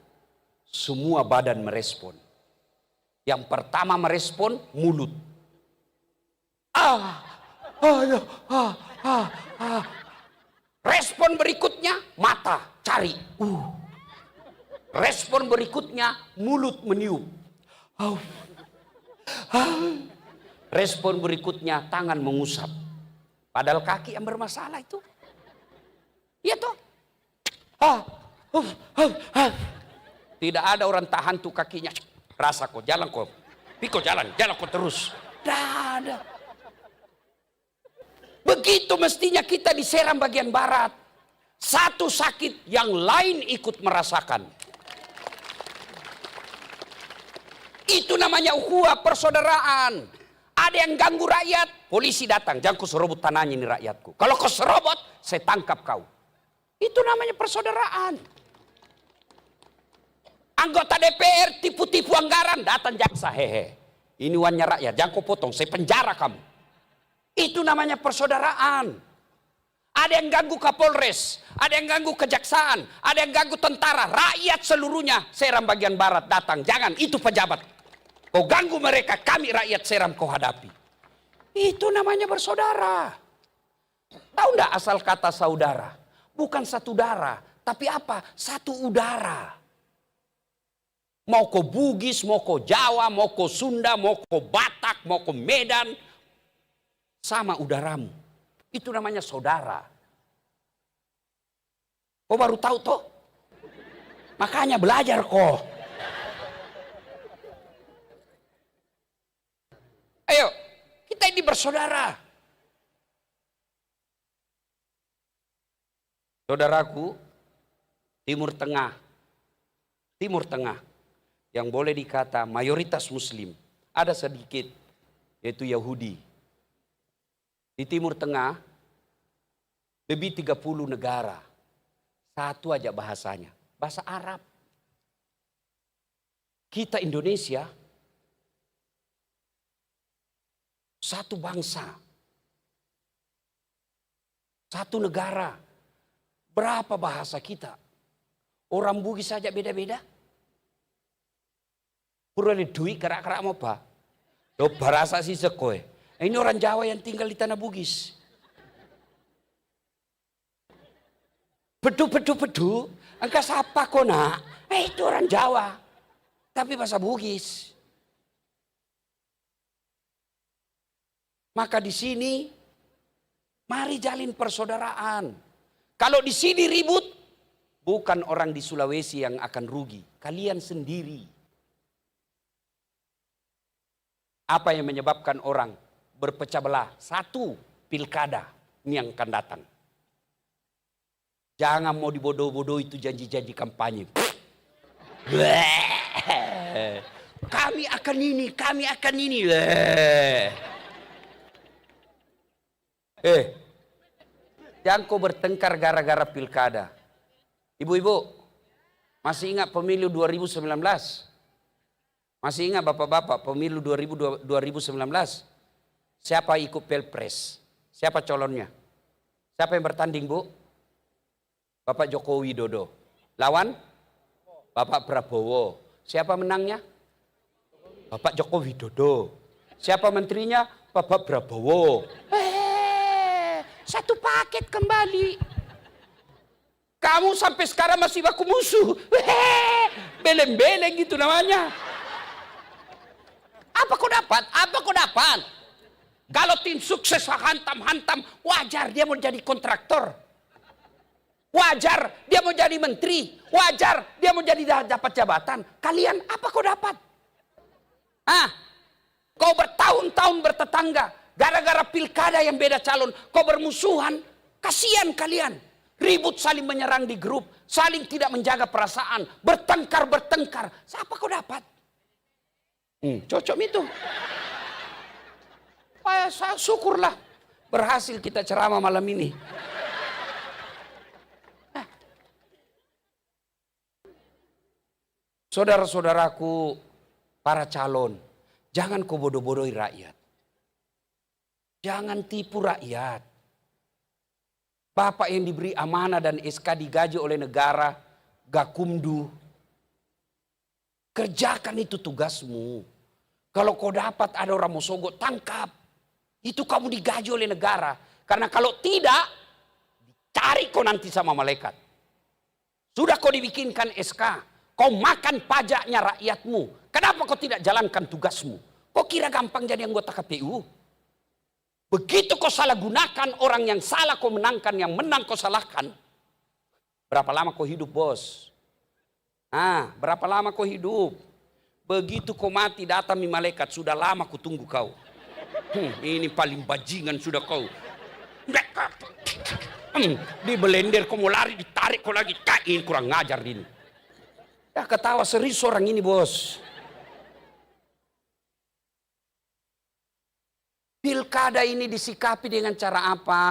Semua badan merespon. Yang pertama merespon mulut. Respon berikutnya mata cari. Respon berikutnya mulut meniup. Respon berikutnya tangan mengusap. Padahal kaki yang bermasalah itu. Iya toh. Tidak ada orang tahan tuh kakinya. Rasa kok jalan kok. Piko jalan kok terus. Tidak ada. Begitu mestinya kita diserang bagian barat. Satu sakit yang lain ikut merasakan. Itu namanya ukhuwah, persaudaraan. Ada yang ganggu rakyat, polisi datang. Jangan kau serobot tanahnya ini rakyatku. Kalau kau serobot, saya tangkap kau. Itu namanya persaudaraan. Anggota DPR tipu-tipu anggaran, datang jaksa. Hehe, ini uangnya rakyat, jangan kau potong, saya penjara kamu. Itu namanya persaudaraan. Ada yang ganggu Kapolres, ada yang ganggu kejaksaan, ada yang ganggu tentara. Rakyat seluruhnya seram bagian barat datang. Jangan, itu pejabat. Kau ganggu mereka, kami rakyat seram kau hadapi. Itu namanya bersaudara. Tahu enggak asal kata saudara? Bukan satu darah, tapi apa? Satu udara. Mau kau Bugis, mau kau Jawa, mau kau Sunda, mau kau Batak, mau kau Medan. Sama udaramu. Itu namanya saudara. Kau baru tahu toh? Makanya belajar kok. Ayo, kita ini bersaudara. Saudaraku, Timur Tengah, yang boleh dikata mayoritas Muslim, ada sedikit, yaitu Yahudi. Di Timur Tengah, lebih 30 negara, satu aja bahasanya, bahasa Arab. Kita Indonesia, satu bangsa, satu negara, berapa bahasa kita? Orang Bugis saja beda-beda. Pura di duit kerak-kerak mau apa? Lo bahasa sih sekoe. Ini orang Jawa yang tinggal di Tanah Bugis. Pedu. Engkau siapa kau nak? Itu orang Jawa. Tapi bahasa Bugis. Maka di sini, mari jalin persaudaraan. Kalau di sini ribut, bukan orang di Sulawesi yang akan rugi. Kalian sendiri. Apa yang menyebabkan orang berpecah belah? Satu, pilkada ini yang akan datang. Jangan mau dibodoh-bodoh itu janji-janji kampanye. Kami akan ini. Jangan kau bertengkar gara-gara pilkada. Ibu-ibu, masih ingat pemilu 2019? Masih ingat bapak-bapak pemilu 2019? Siapa ikut pilpres? Siapa calonnya? Siapa yang bertanding, Bu? Bapak Joko Widodo. Lawan? Bapak Prabowo. Siapa menangnya? Bapak Joko Widodo. Siapa menterinya? Bapak Prabowo. Satu paket kembali. Kamu sampai sekarang masih baku musuh. Beleng-beleng gitu namanya. Apa kau dapat? Kalau tim sukses hantam-hantam, wajar dia mau jadi kontraktor. Wajar dia mau jadi menteri. Wajar dia mau jadi dapat jabatan. Kalian apa kau dapat? Kau bertahun-tahun bertetangga. Gara-gara pilkada yang beda calon. Kau bermusuhan. Kasihan kalian. Ribut saling menyerang di grup. Saling tidak menjaga perasaan. Bertengkar. Siapa kau dapat? Cocok itu. Syukurlah. Berhasil kita ceramah malam ini. Saudara-saudaraku, para calon, jangan kau bodoh-bodohi rakyat. Jangan tipu rakyat. Bapak yang diberi amanah dan SK digaji oleh negara, Gakumdu. Kerjakan itu tugasmu. Kalau kau dapat ada orang mau sogok, tangkap. Itu kamu digaji oleh negara. Karena kalau tidak, dicari kau nanti sama malaikat. Sudah kau dibikinkan SK. Kau makan pajaknya rakyatmu. Kenapa kau tidak jalankan tugasmu? Kau kira gampang jadi anggota KPU? Begitu kau salah gunakan orang yang salah kau menangkan, yang menang kau salahkan. Berapa lama kau hidup, bos? Berapa lama kau hidup? Begitu kau mati datang nih malaikat, sudah lama ku tunggu kau. Ini paling bajingan sudah kau. Di belender kau mau lari, ditarik kau lagi. Ini kurang ngajar ini. Ya ketawa serius orang ini, bos. Pilkada ini disikapi dengan cara apa?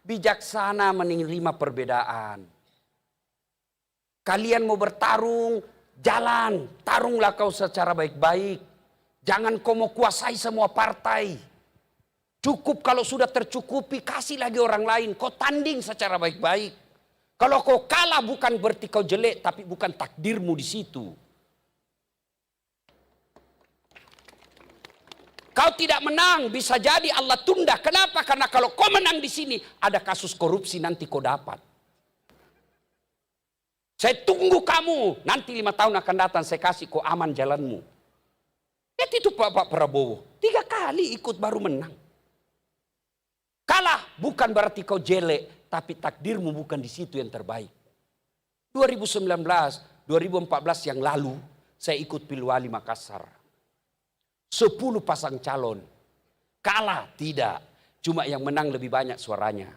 Bijaksana menerima perbedaan. Kalian mau bertarung, jalan. Tarunglah kau secara baik-baik. Jangan kau mau kuasai semua partai. Cukup kalau sudah tercukupi, kasih lagi orang lain. Kau tanding secara baik-baik. Kalau kau kalah bukan berarti kau jelek, tapi bukan takdirmu di situ. Kau tidak menang, bisa jadi Allah tunda. Kenapa? Karena kalau kau menang di sini, ada kasus korupsi nanti kau dapat. Saya tunggu kamu, nanti 5 tahun akan datang, saya kasih kau aman jalanmu. Itu Pak Prabowo, 3 kali ikut baru menang. Kalah bukan berarti kau jelek, tapi takdirmu bukan di situ yang terbaik. 2019, 2014 yang lalu, saya ikut Pilwali Makassar. 10 pasang calon. Kalah tidak, cuma yang menang lebih banyak suaranya.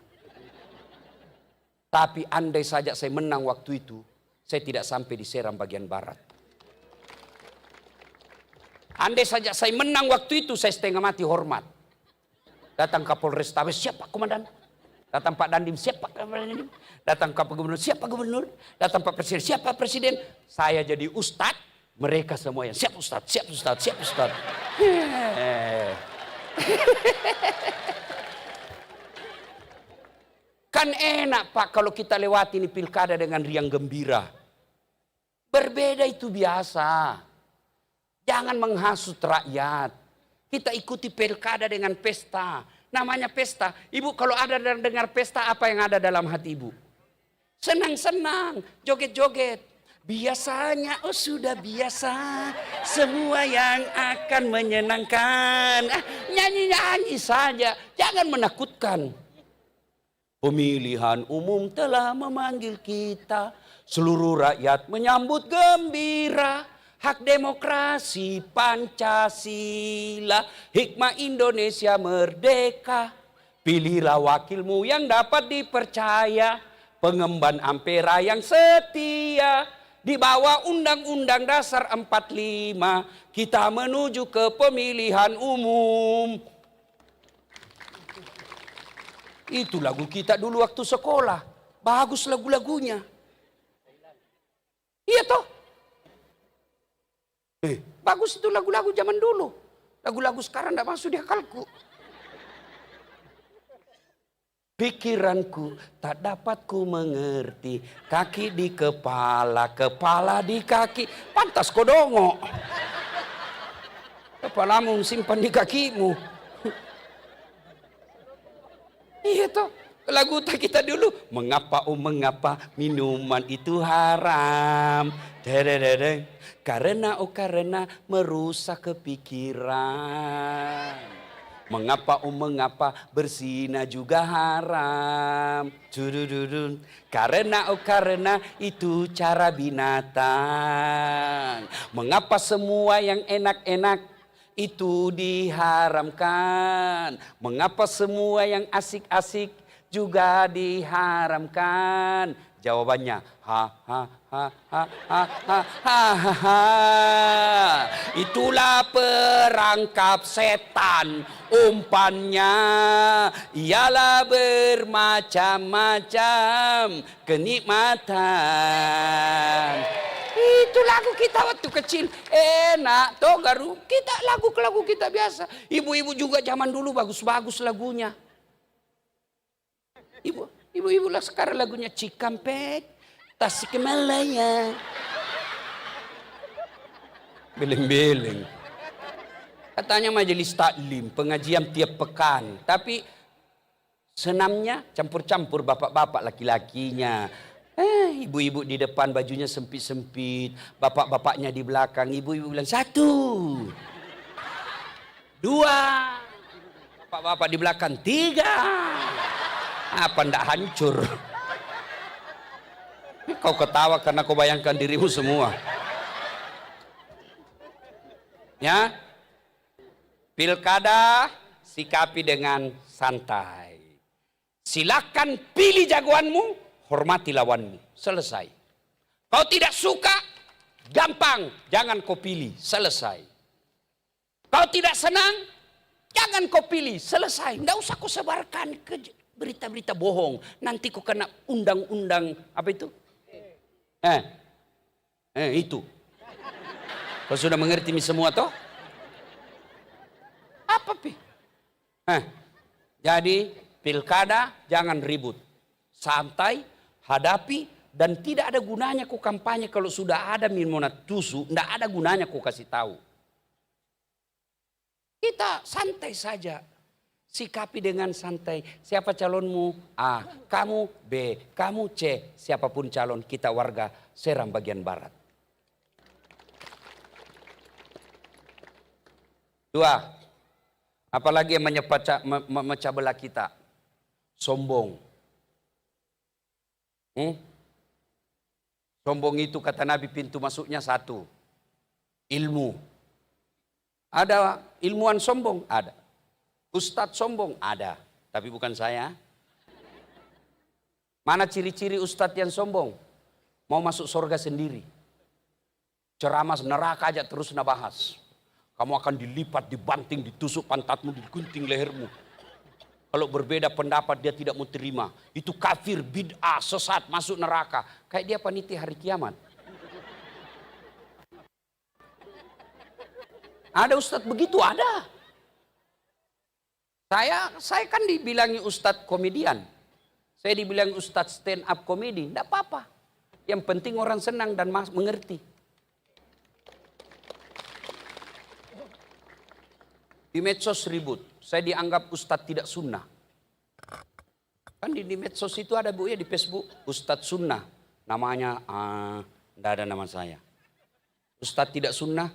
Tapi andai saja saya menang waktu itu, saya tidak sampai di Seram bagian barat. Andai saja saya menang waktu itu, saya setengah mati hormat. Datang Kapolres Tabes, siapa komandan? Datang Pak Dandim, siapa Dandim? Datang Pak Gubernur, siapa gubernur? Datang Pak Presiden, siapa presiden? Saya jadi ustadz, mereka semuanya, siap ustadz, siap ustadz, siap ustadz. Kan enak Pak kalau kita lewati ini pilkada dengan riang gembira. Berbeda itu biasa. Jangan menghasut rakyat. Kita ikuti pilkada dengan pesta. Namanya pesta. Ibu kalau ada dengar pesta, apa yang ada dalam hati ibu? Senang-senang, joget-joget. Biasanya, oh sudah biasa, semua yang akan menyenangkan. Nyanyi-nyanyi saja, jangan menakutkan. Pemilihan umum telah memanggil kita, seluruh rakyat menyambut gembira. Hak demokrasi Pancasila, hikmah Indonesia merdeka. Pilihlah wakilmu yang dapat dipercaya, pengemban ampera yang setia. Di bawah Undang-Undang Dasar 45, kita menuju ke pemilihan umum. Itu lagu kita dulu waktu sekolah. Bagus lagu-lagunya. Iya toh? Bagus itu lagu-lagu zaman dulu. Lagu-lagu sekarang tidak masuk di akalku. Pikiranku tak dapat ku mengerti. Kaki di kepala, kepala di kaki. Pantas kodongo. Kepalamu simpan di kakimu. Iya toh. Lagu kita dulu. Mengapa oh mengapa minuman itu haram. Karena oh karena merusak kepikiran. Mengapa oh mengapa berzina juga haram. Karena oh karena itu cara binatang. Mengapa semua yang enak-enak itu diharamkan. Mengapa semua yang asik-asik juga diharamkan? Jawabannya ha ha ha ha ha ha ha ha. Itulah perangkap setan. Umpannya ialah bermacam-macam kenikmatan. Itu lagu kita waktu kecil. Enak toh garu. Kita lagu kita biasa. Ibu-ibu juga zaman dulu bagus-bagus lagunya. Ibu-ibu lah sekarang lagunya Cikampek, Tasikmalaya. Beleng-beleng. Katanya majelis taklim, pengajian tiap pekan. Tapi senamnya campur-campur bapak-bapak laki-lakinya. Ibu-ibu di depan bajunya sempit-sempit. Bapak-bapaknya di belakang. Ibu-ibu bilang 1, 2. Bapak-bapak di belakang 3. Apa ndak hancur? Kau ketawa karena kau bayangkan dirimu semua. Ya, pilkada sikapi dengan santai. Silakan pilih jagoanmu, hormati lawanmu. Selesai. Kau tidak suka, gampang, jangan kau pilih. Selesai. Kau tidak senang, jangan kau pilih. Selesai. Tidak usah kau sebarkan ke berita-berita bohong. Nanti kau kena undang-undang apa itu? Itu. Kau sudah mengerti semua toh? Apa pi? Jadi pilkada jangan ribut. Santai, hadapi, dan tidak ada gunanya kau kampanye kalau sudah ada minmonat tusu, tidak ada gunanya kau kasih tahu. Kita santai saja. Sikapi dengan santai. Siapa calonmu? A. Kamu B. Kamu C. Siapapun calon, kita warga Seram bagian barat. 2. Apalagi yang memecah belah kita? Sombong. Sombong itu kata Nabi pintu masuknya 1. Ilmu. Ada ilmuwan sombong? Ada. Ustadz sombong? Ada. Tapi bukan saya. Mana ciri-ciri ustadz yang sombong? Mau masuk surga sendiri. Ceramah neraka aja terus nabahas. Kamu akan dilipat, dibanting, ditusuk pantatmu, digunting lehermu. Kalau berbeda pendapat dia tidak mau terima. Itu kafir, bid'ah, sesat, masuk neraka. Kayak dia panitia hari kiamat. Ada ustadz begitu? Ada. Saya kan dibilangi ustadz komedian. Saya dibilang ustadz stand up komedi. Tidak apa-apa. Yang penting orang senang dan mengerti. Di medsos ribut. Saya dianggap ustadz tidak sunnah. Kan di medsos itu ada bu ya, di Facebook. Ustadz sunnah. Namanya, enggak ada nama saya. Ustadz tidak sunnah.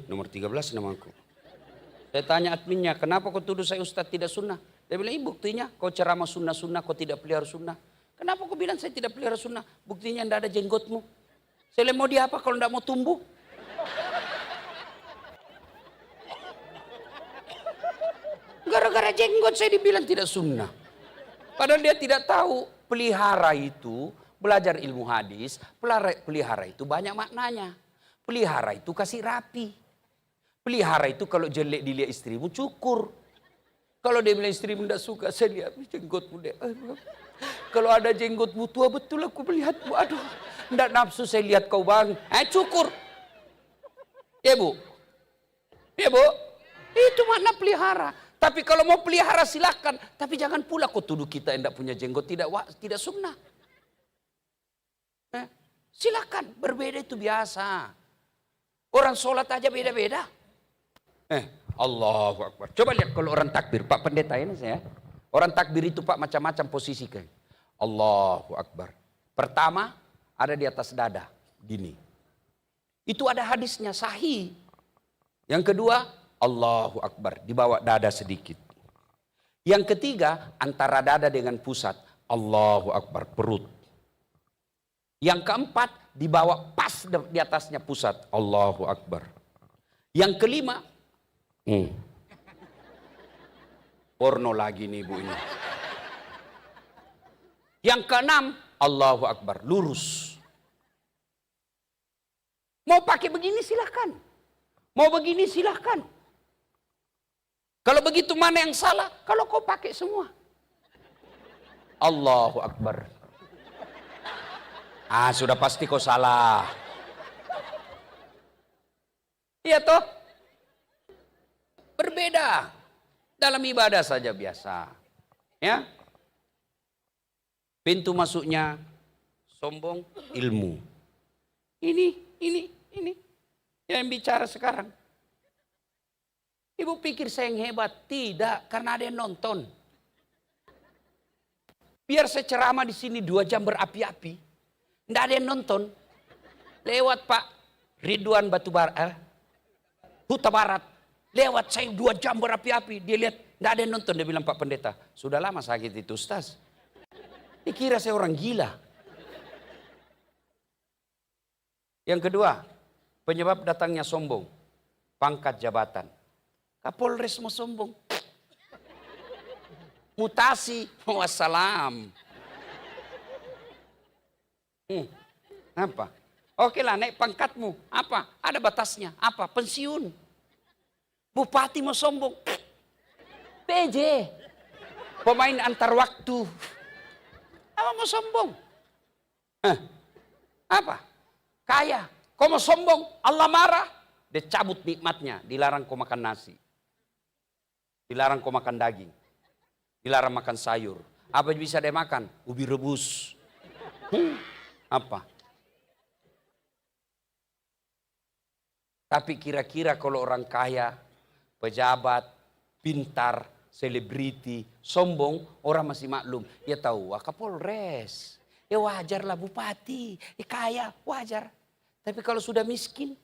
Nomor 13 namaku. Saya tanya adminnya, kenapa kau tuduh saya ustadz tidak sunnah? Dia bilang, buktinya kau ceramah sunnah-sunnah, kau tidak pelihara sunnah. Kenapa kau bilang saya tidak pelihara sunnah? Buktinya enggak ada jenggotmu. Saya mau dia apa kalau enggak mau tumbuh? Gara-gara jenggot saya dibilang tidak sunnah. Padahal dia tidak tahu pelihara itu, belajar ilmu hadis, pelihara itu banyak maknanya. Pelihara itu kasih rapi. Pelihara itu kalau jelek dilihat istrimu cukur. Kalau dia bilang istrimu tidak suka, saya lihat jenggotmu deh. Kalau ada jenggotmu tua betul aku melihatmu. Aduh, tidak nafsu saya lihat kau bang. Cukur. Ya bu. Ya bu. Itu makna pelihara. Tapi kalau mau pelihara silakan. Tapi jangan pula kau tuduh kita yang tidak punya jenggot. Tidak sunnah. Silakan. Berbeda itu biasa. Orang sholat aja beda-beda. Allahu Akbar. Coba lihat kalau orang takbir. Pak pendeta ini saya. Orang takbir itu pak macam-macam posisi kayak. Allahu Akbar. Pertama ada di atas dada. Gini. Itu ada hadisnya sahih. Yang kedua. Allahu Akbar, dibawa dada sedikit. Yang ketiga, antara dada dengan pusat. Allahu Akbar, perut. Yang keempat, dibawa pas di atasnya pusat. Allahu Akbar. Yang kelima, porno lagi nih ibu ini. Yang keenam, Allahu Akbar, lurus. Mau pakai begini silahkan. Mau begini silahkan. Kalau begitu mana yang salah? Kalau kau pakai semua. Allahu Akbar. Sudah pasti kau salah. Iya toh? Berbeda. Dalam ibadah saja biasa. Ya. Pintu masuknya sombong, ilmu. Ini. Yang bicara sekarang. Ibu pikir saya yang hebat? Tidak, karena ada yang nonton. Biar saya ceramah di sini 2 jam berapi-api. Tidak ada yang nonton. Lewat Pak Ridwan Huta Barat. Lewat saya 2 jam berapi-api. Dia lihat, tidak ada yang nonton. Dia bilang, Pak Pendeta, sudah lama sakit itu Ustaz. Dikira saya orang gila. Yang kedua, penyebab datangnya sombong. Pangkat jabatan. Kapolres mau sombong. Mutasi. Wassalam. Apa? Oke lah naik pangkatmu. Apa? Ada batasnya. Apa? Pensiun. Bupati mau sombong. PJ. Pemain antar waktu. Apa mau sombong? Apa? Kaya. Kau mau sombong? Allah marah. Dia cabut nikmatnya. Dilarang kau makan nasi. Dilarang kau makan daging. Dilarang makan sayur. Apa bisa dia makan? Ubi rebus. Apa? Tapi kira-kira kalau orang kaya, pejabat, pintar, selebriti, sombong, orang masih maklum. Ya tahu, Kapolres. Ya wajarlah bupati. Ya kaya, wajar. Tapi kalau sudah miskin.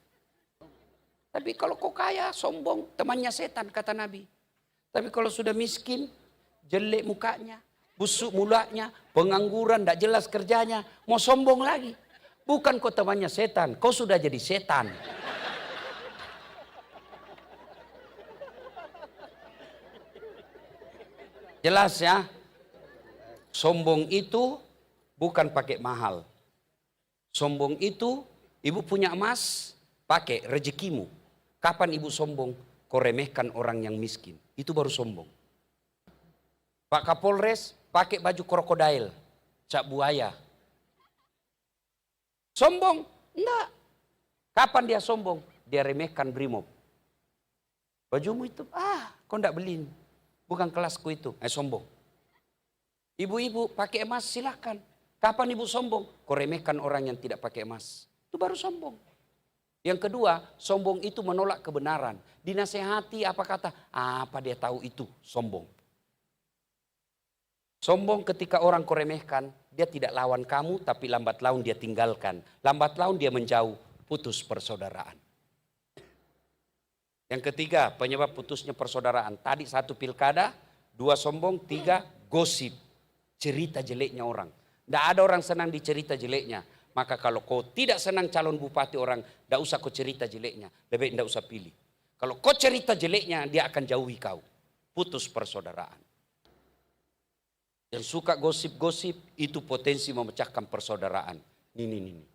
Tapi kalau kau kaya, sombong, temannya setan kata Nabi. Tapi kalau sudah miskin, jelek mukanya, busuk mulanya, pengangguran, tidak jelas kerjanya, mau sombong lagi. Bukan kau temannya setan, kau sudah jadi setan. Jelas ya? Sombong itu bukan pakai mahal. Sombong itu, ibu punya emas, pakai rezekimu. Kapan ibu sombong? Kau remehkan orang yang miskin. Itu baru sombong. Pak Kapolres pakai baju krokodil, cap buaya. Sombong? Enggak. Kapan dia sombong? Dia remehkan brimob. Bajumu itu, kau enggak beliin. Bukan kelasku itu. Sombong. Ibu-ibu pakai emas silakan. Kapan ibu sombong? Kau remehkan orang yang tidak pakai emas. Itu baru sombong. Yang kedua, sombong itu menolak kebenaran. Dinasehati apa kata? Apa dia tahu itu sombong. Sombong ketika orang kau remehkan, dia tidak lawan kamu tapi lambat laun dia tinggalkan. Lambat laun dia menjauh, putus persaudaraan. Yang ketiga, penyebab putusnya persaudaraan. Tadi 1 pilkada, 2 sombong, 3 gosip. Cerita jeleknya orang. Tidak ada orang senang dicerita jeleknya. Maka kalau kau tidak senang calon bupati orang, tidak usah kau cerita jeleknya. Lebih baik tidak usah pilih. Kalau kau cerita jeleknya, dia akan jauhi kau. Putus persaudaraan. Yang suka gosip-gosip, itu potensi memecahkan persaudaraan. Ini.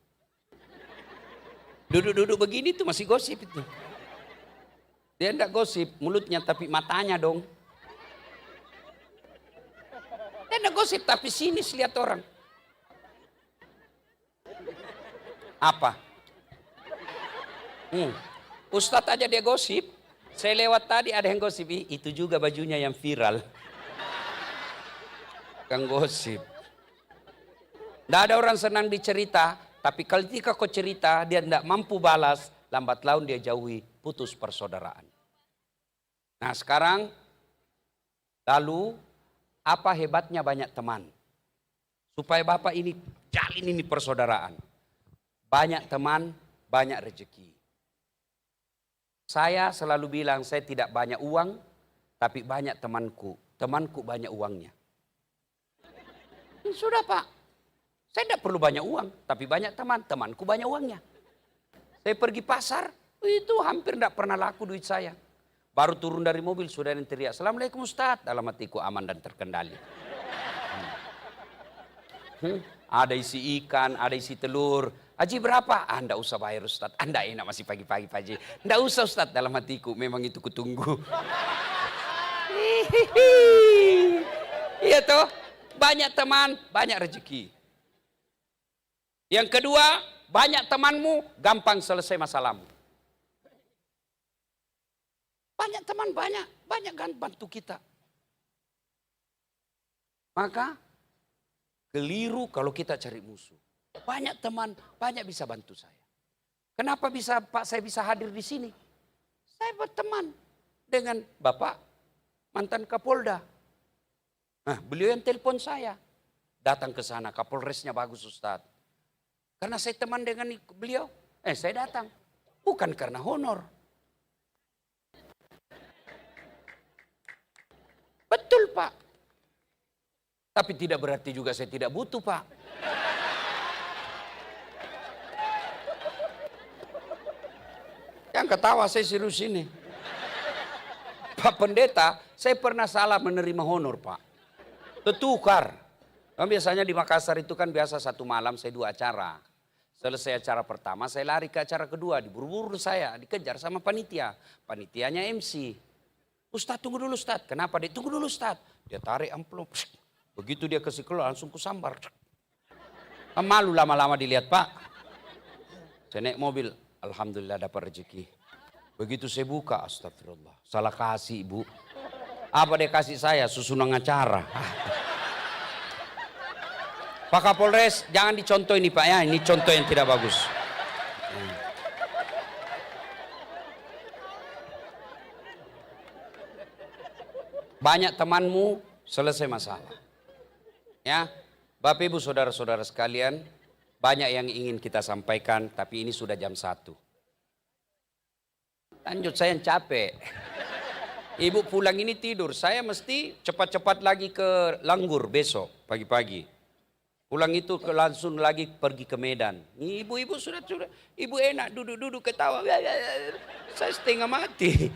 Duduk-duduk begini tuh masih gosip itu. Dia tidak gosip mulutnya tapi matanya dong. Dia tidak gosip tapi sinis lihat orang. Apa? Ustadz aja dia gosip. Saya lewat tadi ada yang gosip. Itu juga bajunya yang viral. Kang gosip. Tidak ada orang senang dicerita. Tapi ketika kau cerita dia tidak mampu balas. Lambat laun dia jauhi, putus persaudaraan. Nah sekarang. Lalu apa hebatnya banyak teman? Supaya Bapak ini jalin ini persaudaraan. Banyak teman, banyak rezeki. Saya selalu bilang saya tidak banyak uang, tapi banyak temanku. Temanku banyak uangnya. Sudah Pak, saya tidak perlu banyak uang, tapi banyak teman. Temanku banyak uangnya. Saya pergi pasar, itu hampir tidak pernah laku duit saya. Baru turun dari mobil sudah yang teriak, Assalamualaikum Ustadz. Dalam hatiku aman dan terkendali. Ada isi ikan, ada isi telur. Haji berapa? Enggak usah bayar Ustadz. Anda enak masih pagi-pagi Pak Haji. Enggak usah Ustadz, dalam hatiku. Memang itu kutunggu. Iya toh. Banyak teman, banyak rezeki. Yang kedua, banyak temanmu, gampang selesai masalahmu. Banyak teman, banyak kan bantu kita. Maka keliru kalau kita cari musuh. Banyak teman, banyak bisa bantu saya. Kenapa bisa Pak saya bisa hadir di sini? Saya berteman dengan Bapak mantan Kapolda. Nah, beliau yang telepon saya. Datang ke sana, Kapolresnya bagus Ustadz. Karena saya teman dengan beliau, saya datang. Bukan karena honor. Betul Pak. Tapi tidak berarti juga saya tidak butuh Pak. Yang ketawa saya serius ini. Pak Pendeta, saya pernah salah menerima honor Pak. Tertukar. Biasanya di Makassar itu kan biasa 1 malam saya 2 acara. Selesai acara pertama saya lari ke acara kedua. Diburu-buru saya, dikejar sama panitia. Panitianya MC. Ustadz tunggu dulu Ustadz. Kenapa dia? Tunggu dulu Ustadz. Dia tarik amplop. Begitu dia kasih keluar langsung kusambar. Malu lama-lama dilihat Pak. Saya naik mobil. Alhamdulillah dapat rezeki. Begitu saya buka, astagfirullah. Salah kasih Ibu. Apa dia kasih saya? Susunan acara. Pak Kapolres, jangan dicontoh ini Pak ya. Ini contoh yang tidak bagus. Banyak temanmu, selesai masalah. Ya, Bapak Ibu saudara-saudara sekalian, banyak yang ingin kita sampaikan, tapi ini sudah jam 1. Lanjut, saya yang capek. Ibu pulang ini tidur, saya mesti cepat-cepat lagi ke Langgur besok pagi-pagi. Pulang itu langsung lagi pergi ke Medan. Ibu-ibu sudah, ibu enak duduk-duduk ketawa. Saya setengah mati.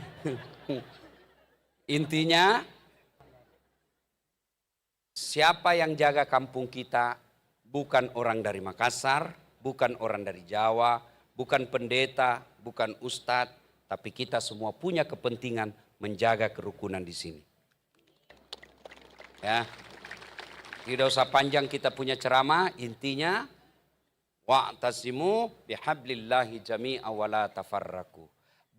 Intinya, siapa yang jaga kampung kita bukan orang dari Makassar, bukan orang dari Jawa, bukan pendeta, bukan ustadz, tapi kita semua punya kepentingan menjaga kerukunan di sini. Ya, tidak usah panjang kita punya ceramah, intinya wa'tasimu bihablillahi jami'a wa la tafarraku.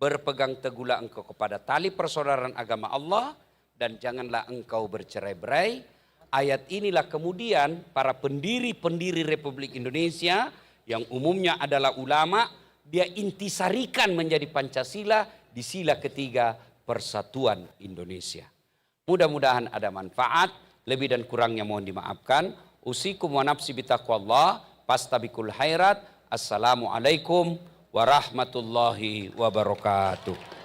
Berpegang teguhlah engkau kepada tali persaudaraan agama Allah dan janganlah engkau bercerai-berai. Ayat inilah kemudian para pendiri-pendiri Republik Indonesia yang umumnya adalah ulama dia intisarikan menjadi Pancasila di sila ketiga Persatuan Indonesia. Mudah-mudahan ada manfaat, lebih dan kurangnya mohon dimaafkan. Usikum wa nafsi bitaqwallah, fastabikul khairat. Assalamualaikum warahmatullahi wabarakatuh.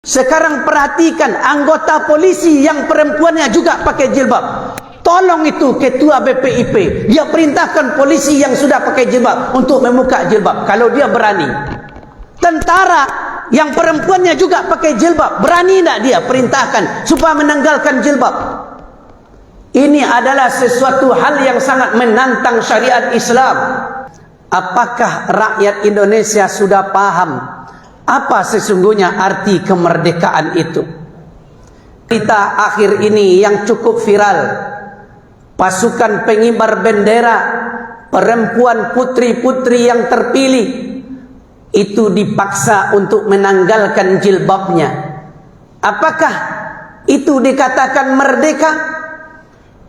Sekarang perhatikan anggota polisi yang perempuannya juga pakai jilbab. Tolong itu ketua BPIP, dia perintahkan polisi yang sudah pakai jilbab untuk membuka jilbab kalau dia berani. Tentara yang perempuannya juga pakai jilbab, berani tak dia perintahkan supaya menanggalkan jilbab? Ini adalah sesuatu hal yang sangat menantang syariat Islam. Apakah rakyat Indonesia sudah paham apa sesungguhnya arti kemerdekaan itu? Berita akhir ini yang cukup viral, pasukan pengibar bendera, perempuan putri-putri yang terpilih itu dipaksa untuk menanggalkan jilbabnya. Apakah itu dikatakan merdeka?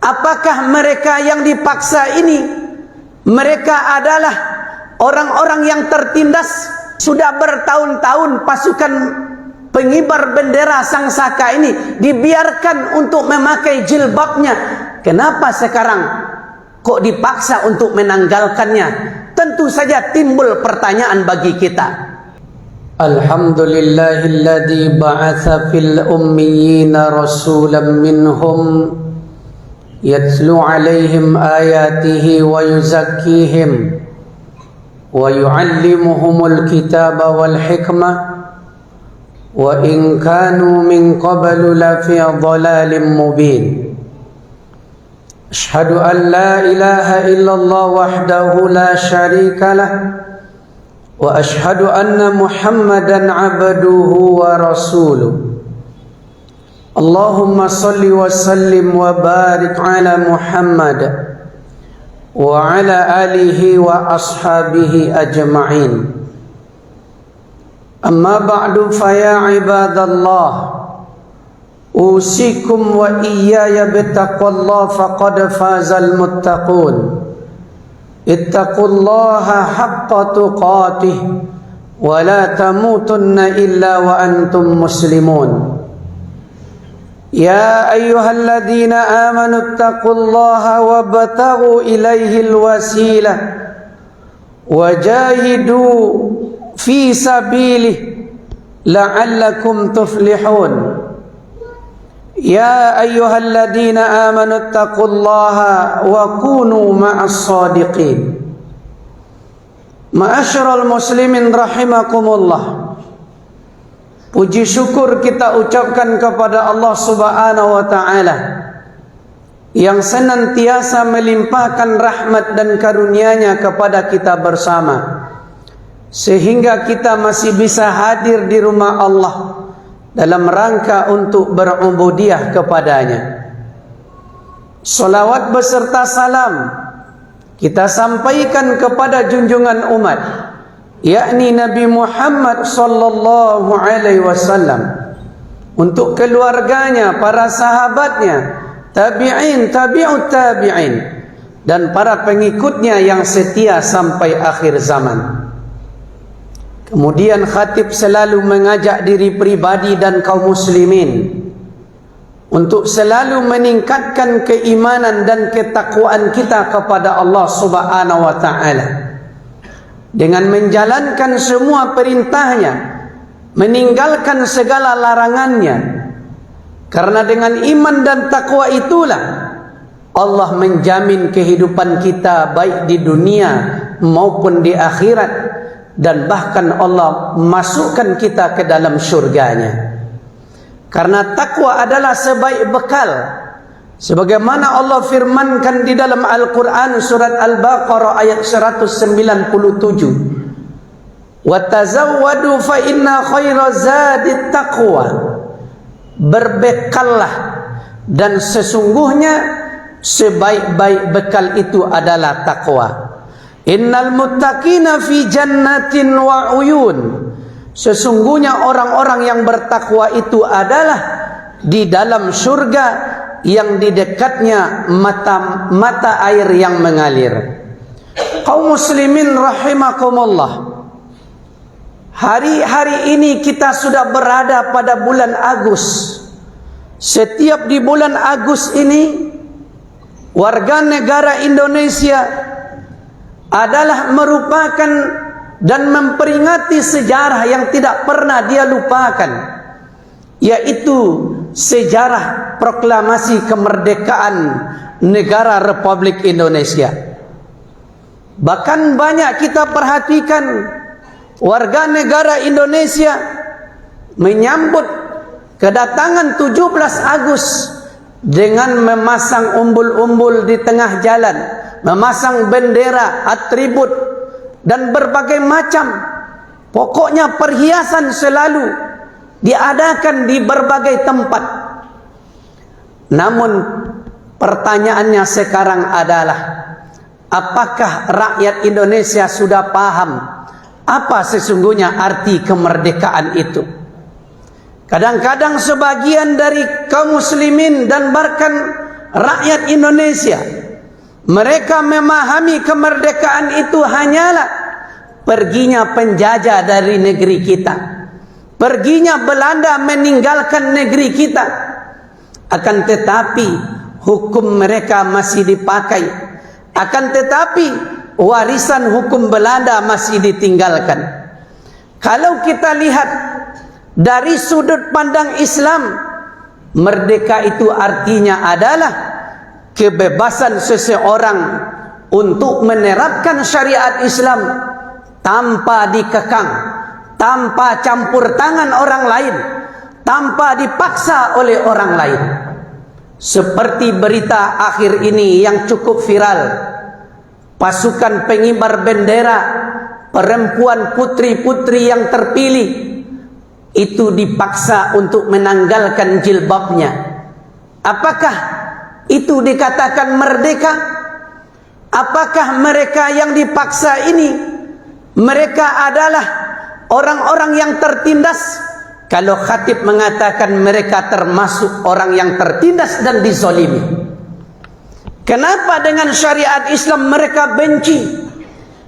Apakah mereka yang dipaksa ini, mereka adalah orang-orang yang tertindas? Sudah bertahun-tahun pasukan pengibar bendera Sang Saka ini dibiarkan untuk memakai jilbabnya. Kenapa sekarang kok dipaksa untuk menanggalkannya? Tentu saja timbul pertanyaan bagi kita. Alhamdulillahilladzi ba'atsa fil ummiyina rasulan minhum yatlu 'alaihim ayatihi wa yuzakkihim wa yu'allimuhumul kitaba wal hikmah wa in kanu min qablu la fi dhalalin mubin. Asyhadu an la ilaha illallah wahdahu la syarika lah wa asyhadu anna Muhammadan 'abduhu wa rasuluh. Allahumma salli wa sallim wa barik ala Muhammad wa ala alihi wa ashabihi ajma'in. Amma ba'du fa ya ibadallah, usikum wa iyaya bittaqwallah faqad fazal muttaqun. Ittaqullaha haqqa tuqatih wa la tamutunna illa wa antum muslimun. Ya ayyuhalladzina amanu ittaqullaha wabtaghu ilaihil wasilah wajahidu fi sabilihi la'allakum tuflihun. Ya ayyuhalladzina amanu ittaqullaha wa kunu ma'as shadiqin. Ma'asyiral muslimin rahimakumullah. Puji syukur kita ucapkan kepada Allah Subhanahu wa ta'ala yang senantiasa melimpahkan rahmat dan karunia-Nya kepada kita bersama, sehingga kita masih bisa hadir di rumah Allah dalam rangka untuk berubudiyah kepadanya. Salawat beserta salam kita sampaikan kepada junjungan umat, yakni Nabi Muhammad sallallahu alaihi wasallam, untuk keluarganya, para sahabatnya, tabi'in, tabi'ut tabi'in, dan para pengikutnya yang setia sampai akhir zaman. Kemudian khatib selalu mengajak diri pribadi dan kaum muslimin untuk selalu meningkatkan keimanan dan ketakwaan kita kepada Allah Subhanahu wa ta'ala dengan menjalankan semua perintahnya, meninggalkan segala larangannya. Karena dengan iman dan takwa itulah Allah menjamin kehidupan kita baik di dunia maupun di akhirat, dan bahkan Allah masukkan kita ke dalam syurganya. Karena takwa adalah sebaik bekal, sebagaimana Allah firmankan di dalam Al-Quran surat Al-Baqarah ayat 197, وَتَزَوَّدُوا فَإِنَّ خَيْرَ زَادِ التَّقْوَى. Berbekallah, dan sesungguhnya sebaik-baik bekal itu adalah takwa. Innal muttaqina fi jannatin wa uyun. Sesungguhnya orang-orang yang bertakwa itu adalah di dalam surga yang di dekatnya mata air yang mengalir. Kaum muslimin rahimakumullah, hari-hari ini kita sudah berada pada bulan Agustus. Setiap di bulan Agustus ini, warga negara Indonesia adalah merupakan dan memperingati sejarah yang tidak pernah dia lupakan, yaitu sejarah proklamasi kemerdekaan negara Republik Indonesia. Bahkan banyak kita perhatikan warga negara Indonesia menyambut kedatangan 17 Agustus dengan memasang umbul-umbul di tengah jalan, memasang bendera, atribut dan berbagai macam, pokoknya perhiasan selalu diadakan di berbagai tempat. Namun pertanyaannya sekarang adalah, apakah rakyat Indonesia sudah paham apa sesungguhnya arti kemerdekaan itu? Kadang-kadang sebagian dari kaum muslimin dan bahkan rakyat Indonesia, mereka memahami kemerdekaan itu hanyalah perginya penjajah dari negeri kita, perginya Belanda meninggalkan negeri kita. Akan tetapi hukum mereka masih dipakai, akan tetapi warisan hukum Belanda masih ditinggalkan. Kalau kita lihat dari sudut pandang Islam, merdeka itu artinya adalah kebebasan seseorang untuk menerapkan syariat Islam tanpa dikekang, tanpa campur tangan orang lain, tanpa dipaksa oleh orang lain. Seperti berita akhir ini yang cukup viral, pasukan pengibar bendera, perempuan putri-putri yang terpilih itu dipaksa untuk menanggalkan jilbabnya. Apakah itu dikatakan merdeka? Apakah mereka yang dipaksa ini, mereka adalah orang-orang yang tertindas? Kalau khatib mengatakan mereka termasuk orang yang tertindas dan dizalimi. Kenapa dengan syariat Islam mereka benci?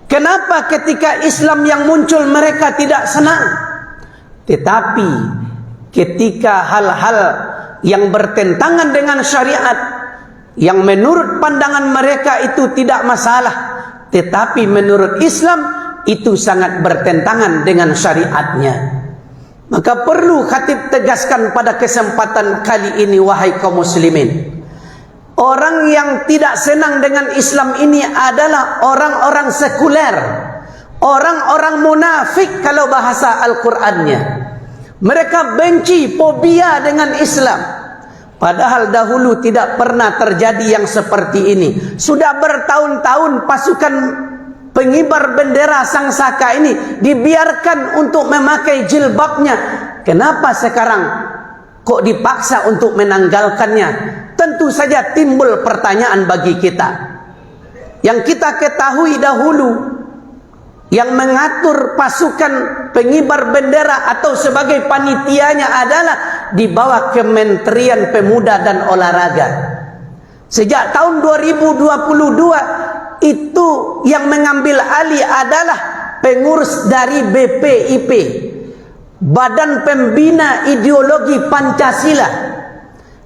Kenapa ketika Islam yang muncul mereka tidak senang? Tetapi ketika hal-hal yang bertentangan dengan syariat, yang menurut pandangan mereka itu tidak masalah, tetapi menurut Islam itu sangat bertentangan dengan syariatnya, maka perlu khatib tegaskan pada kesempatan kali ini, wahai kaum muslimin, orang yang tidak senang dengan Islam ini adalah orang-orang sekuler, orang-orang munafik kalau bahasa Al-Qurannya. Mereka benci, fobia dengan Islam. Padahal dahulu tidak pernah terjadi yang seperti ini. Sudah bertahun-tahun pasukan pengibar bendera Sang Saka ini dibiarkan untuk memakai jilbabnya. Kenapa sekarang kok dipaksa untuk menanggalkannya? Tentu saja timbul pertanyaan bagi kita. Yang kita ketahui dahulu, yang mengatur pasukan pengibar bendera atau sebagai panitianya adalah di bawah Kementerian Pemuda dan Olahraga. Sejak tahun 2022 itu yang mengambil alih adalah pengurus dari BPIP, Badan Pembina Ideologi Pancasila.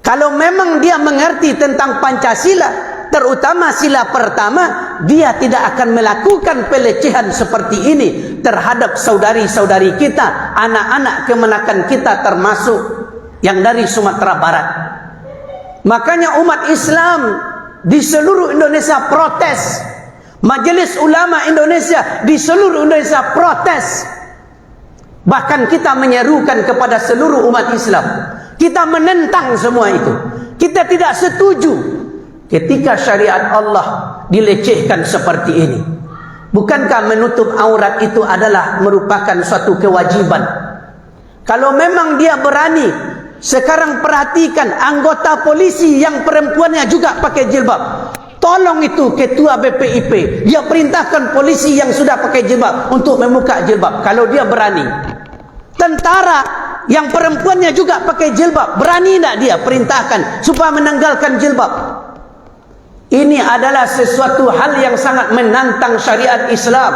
Kalau memang dia mengerti tentang Pancasila, terutama sila pertama, dia tidak akan melakukan pelecehan seperti ini terhadap saudari-saudari kita, anak-anak kemenakan kita, termasuk yang dari Sumatera Barat. Makanya umat Islam di seluruh Indonesia protes. Majelis Ulama Indonesia di seluruh Indonesia protes. Bahkan kita menyerukan kepada seluruh umat Islam, kita menentang semua itu. Kita tidak setuju ketika syariat Allah dilecehkan seperti ini. Bukankah menutup aurat itu adalah merupakan suatu kewajiban? Kalau memang dia berani, sekarang perhatikan anggota polisi yang perempuannya juga pakai jilbab. Tolong itu ketua BPIP, dia perintahkan polisi yang sudah pakai jilbab untuk membuka jilbab kalau dia berani. Tentara yang perempuannya juga pakai jilbab, berani tak dia perintahkan supaya menanggalkan jilbab? Ini adalah sesuatu hal yang sangat menantang syariat Islam.